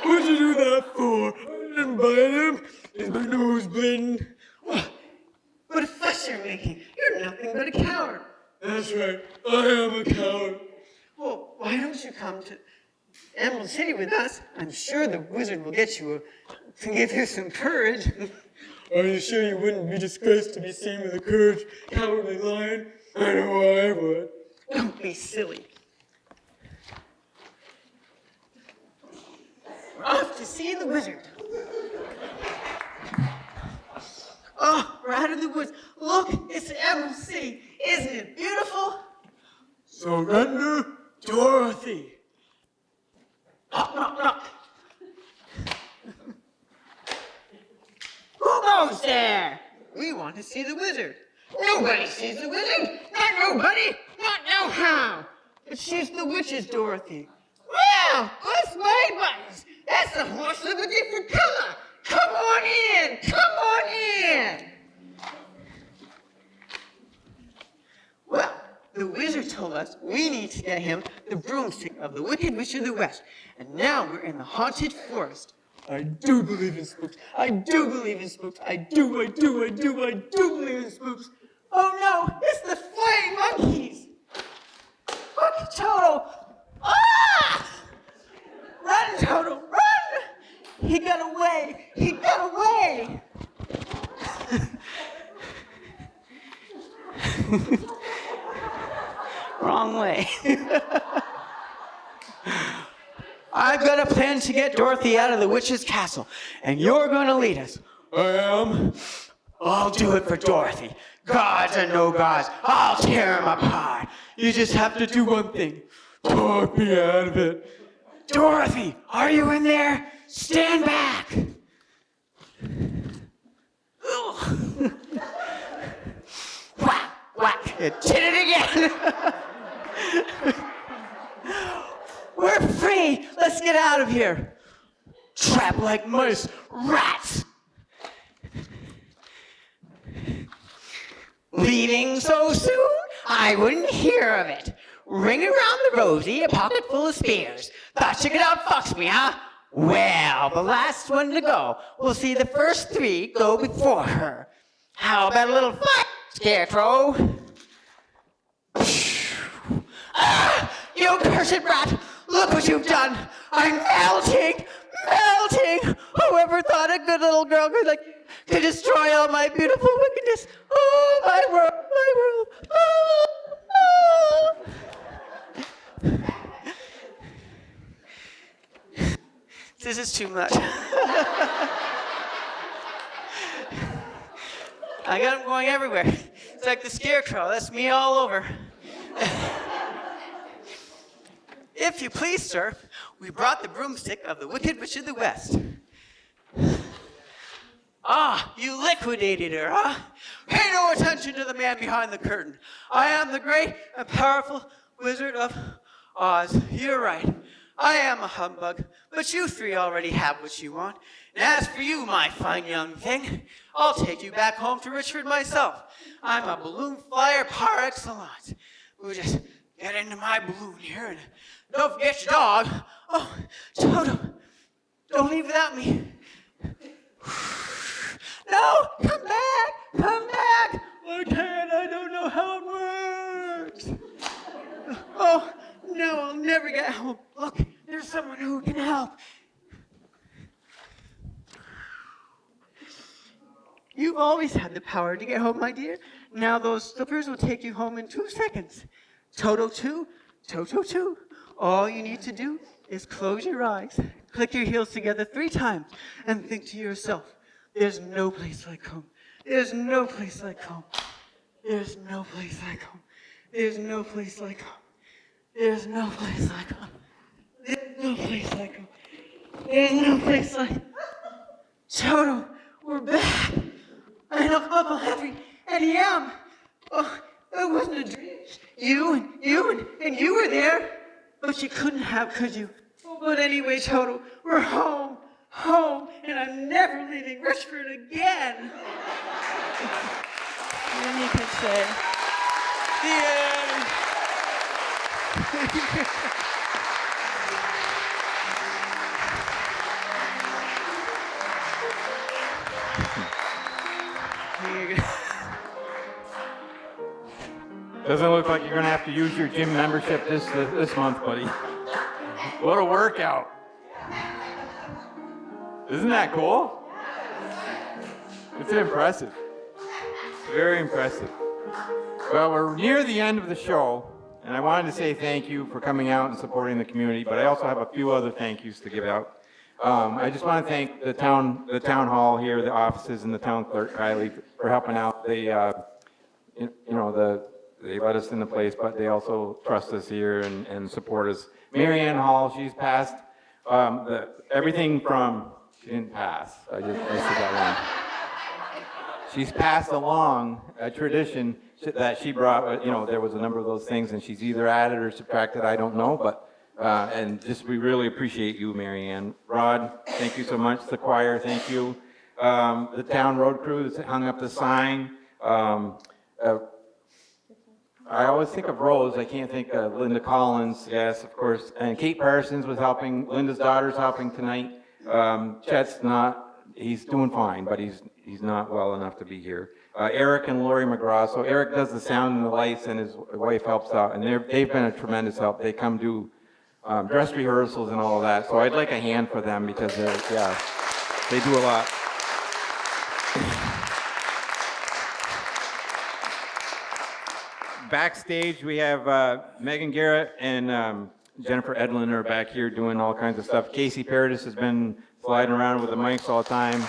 What'd you do that for? I didn't bite him. Is my nose bleeding? What a fuss you're making. You're nothing but a coward. That's right. I am a coward. Well, why don't you come to Emerald City with us? I'm sure the wizard will get you to give you some courage. Are you sure you wouldn't be disgraced to be seen with a cowardly lion? I know I would. Don't be silly. We're off to see the wizard. Oh, we're out of the woods. Look, it's the Emerald City. Isn't it beautiful? Surrender, Dorothy. Knock, knock, knock. Who goes there? We want to see the wizard. Nobody sees the wizard. Not nobody. Not no how. But she's the witch's Dorothy. Well, what's my buttons? That's a horse of a different color. Come on in. Come on in. Well, the wizard told us we need to get him the broomstick of the Wicked Witch of the West. And now we're in the haunted forest. I do believe in spooks. I do believe in spooks. I do believe in spooks. Oh no, it's the flying monkeys. Look, Toto. Ah! Run, Toto, run! He got away. He got away. Wrong way. I've got a plan to get Dorothy out of the witch's castle, and you're going to lead us. I am. I'll do it for Dorothy. Gods and no gods, I'll tear them apart. You just have to do one thing. Talk me out of it. Dorothy, are you in there? Stand back. Whack, whack. You did it again. We're free. Let's get out of here. Trapped like mice, rats. Leaving so soon? I wouldn't hear of it. Ring around the rosy, a pocket full of spears. Thought you could outfox me, huh? Well, the last one to go. We'll see the first three go before her. How about a little fight, Scarecrow? Ah, you cursed rat! Look what you've done! I'm melting! Melting! Whoever thought a good little girl could destroy all my beautiful wickedness? Oh, my world, my world! Oh, oh. This is too much. I got him going everywhere. It's like the Scarecrow. That's me all over. If you please, sir, we brought the broomstick of the Wicked Witch of the West. Ah, you liquidated her, huh? Pay no attention to the man behind the curtain. I am the great and powerful Wizard of Oz. You're right. I am a humbug, but you three already have what you want. And as for you, my fine young thing, I'll take you back home to Richford myself. I'm a balloon flyer par excellence. We'll just get into my balloon here and don't forget your dog. Oh, Toto, don't leave without me. No, come back, come back. I can't, I don't know how it works. Oh, no, I'll never get home. Look, there's someone who can help. You've always had the power to get home, my dear. Now those slippers will take you home in 2 seconds. Toto 2, Toto 2. All you need to do is close your eyes, click your heels together 3 times, and think to yourself, There's no place like home. There's no place like home. There's no place like home. There's no place like home. There's no place like home. There's no place like home. There's no place like Toto, we're back. I know Uncle Henry and Yam. Oh, it wasn't a dream. You were there. But you couldn't have, could you? But anyway, Toto, we're home, and I'm never leaving Richford again. Then you can say, the end. Here you go. Doesn't look like you're going to have to use your gym membership this month, buddy. What a workout. Isn't that cool? It's impressive. Very impressive. Well, we're near the end of the show, and I wanted to say thank you for coming out and supporting the community, but I also have a few other thank yous to give out. I just want to thank the town hall here, the offices, and the town clerk, Kylie, for helping out. They let us in the place, but they also trust us here and support us. Mary Ann Hall, she's passed everything from, she didn't pass, I said that wrong. She's passed along a tradition that she brought, there was a number of those things, and she's either added or subtracted, I don't know, but, and just, we really appreciate you, Mary Ann. Rod, thank you so much. The choir, thank you. The town road crew that hung up the sign. I always think of Rose, I can't think of Linda Collins, yes, of course, and Kate Parsons was helping, Linda's daughter's helping tonight. Chet's not, he's doing fine, but he's not well enough to be here. Eric and Lori McGraw, so Eric does the sound and the lights and his wife helps out, and they've been a tremendous help. They come do dress rehearsals and all of that, so I'd like a hand for them because they do a lot. Backstage, we have Megan Garrett and Jennifer Edlin are back here doing all kinds of stuff. Casey Paradis has been sliding around with the mics all the time.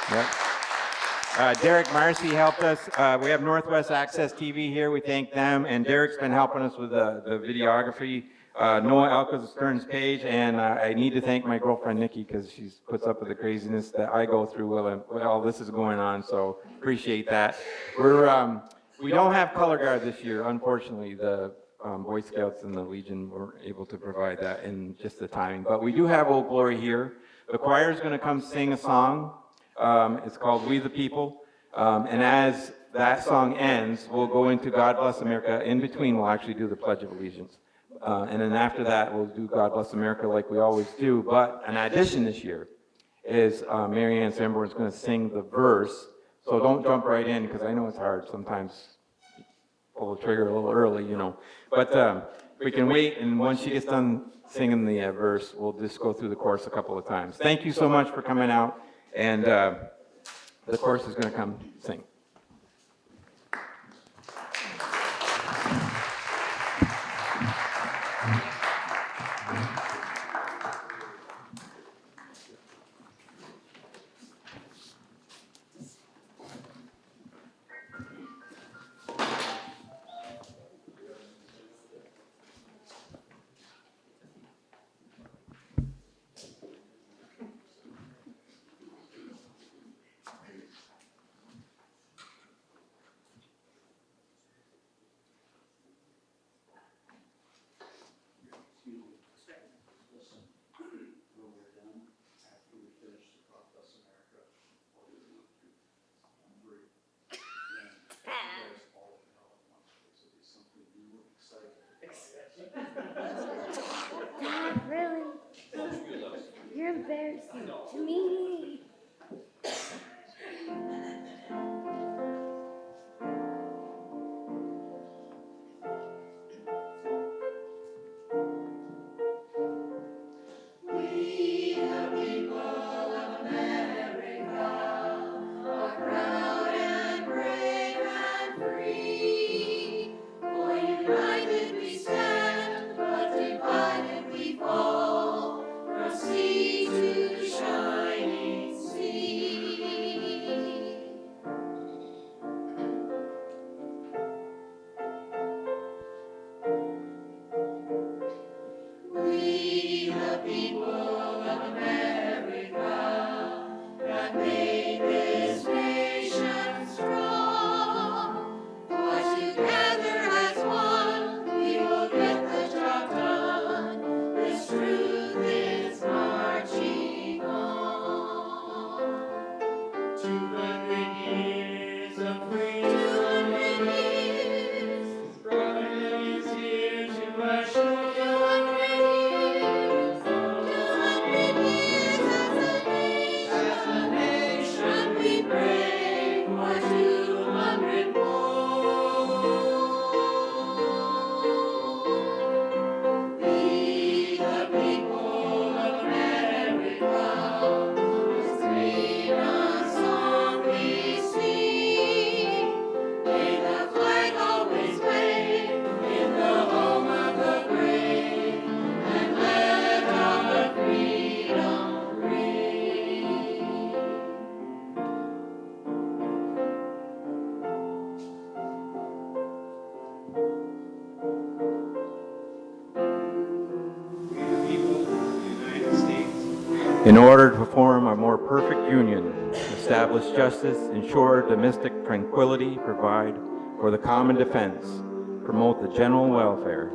Yep. Derek Marcy helped us. We have Northwest Access TV here. We thank them. And Derek's been helping us with the videography. Noah Elka's Stearns Page. And I need to thank my girlfriend, Nikki, because she puts up with the craziness that I go through while all this is going on. So appreciate that. We don't have color guard this year, unfortunately. The Boy Scouts and the Legion weren't able to provide that in just the timing. But we do have Old Glory here. The choir is going to come sing a song. It's called We the People. And as that song ends, we'll go into God Bless America. In between, we'll actually do the Pledge of Allegiance. And then after that, we'll do God Bless America like we always do. But an addition this year is Mary Ann Sanborn is going to sing the verse. So don't jump right in, because I know it's hard sometimes. Pull the trigger a little early, But we can wait, and once she gets done singing the verse, we'll just go through the chorus a couple of times. Thank you so much for coming out, and the chorus is going to come sing. Dad, really? You're embarrassing to me. We, the people of America, are proud and brave and free. For united we stand, but divided we fall. From sea to shining in order to form a more perfect union, establish justice, ensure domestic tranquility, provide for the common defense, promote the general welfare,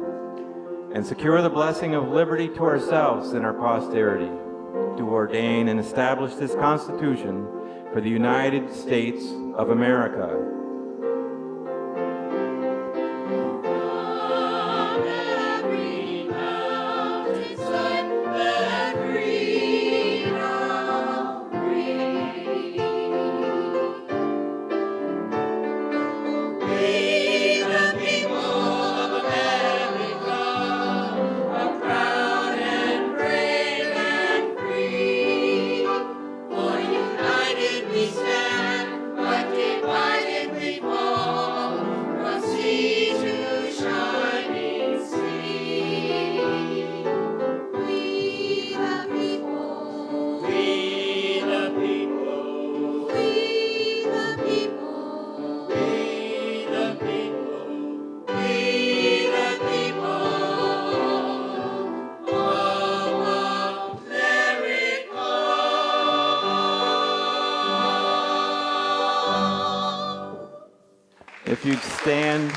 and secure the blessing of liberty to ourselves and our posterity, to ordain and establish this Constitution for the United States of America. If you'd stand,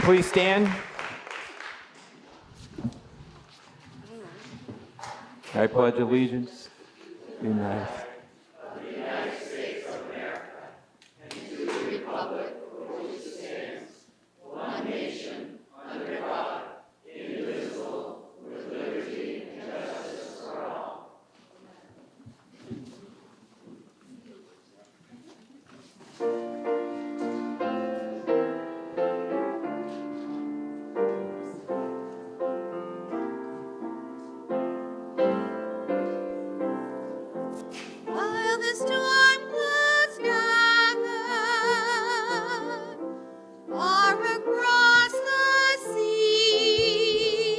please stand. I pledge allegiance to the United States. While the storm clouds gather far across the sea,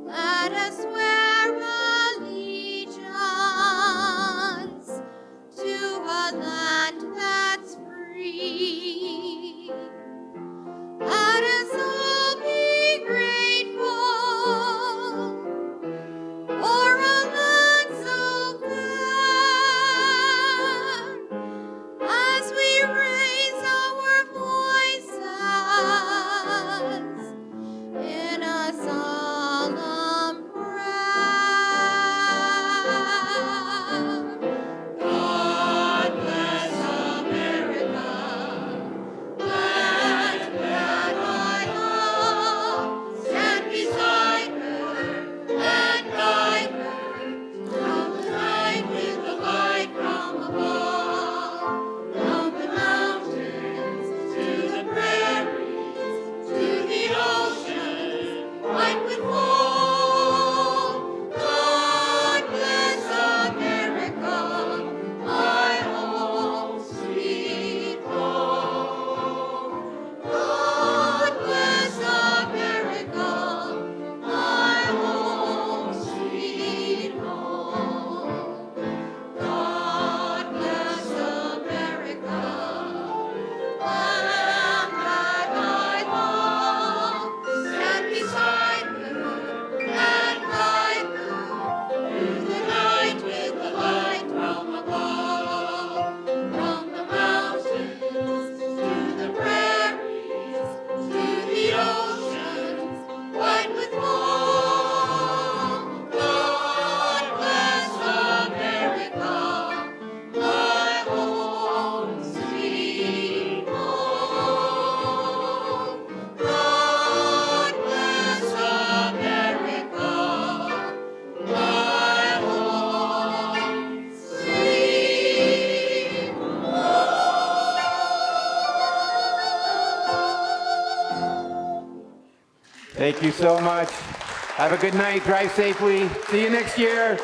let us swear allegiance to a land that's free. Let us all be grateful for a land so fair, as we raise our voices in a solemn prayer. God bless America, land that I love. Stand beside her and guide her from the night with the light from above. From the mountains to the prairies to the ocean white with foam. God bless America, my home, sweet home. God bless America, my home, sweet home. God bless America, land that I love. Stand beside her and guide her through the night with the light from above. From the mountains to the prairies to the oceans white with foam. God bless America, my home, sweet home. God bless America, my home, sweet Thank you so much. Have a good night. Drive safely. See you next year.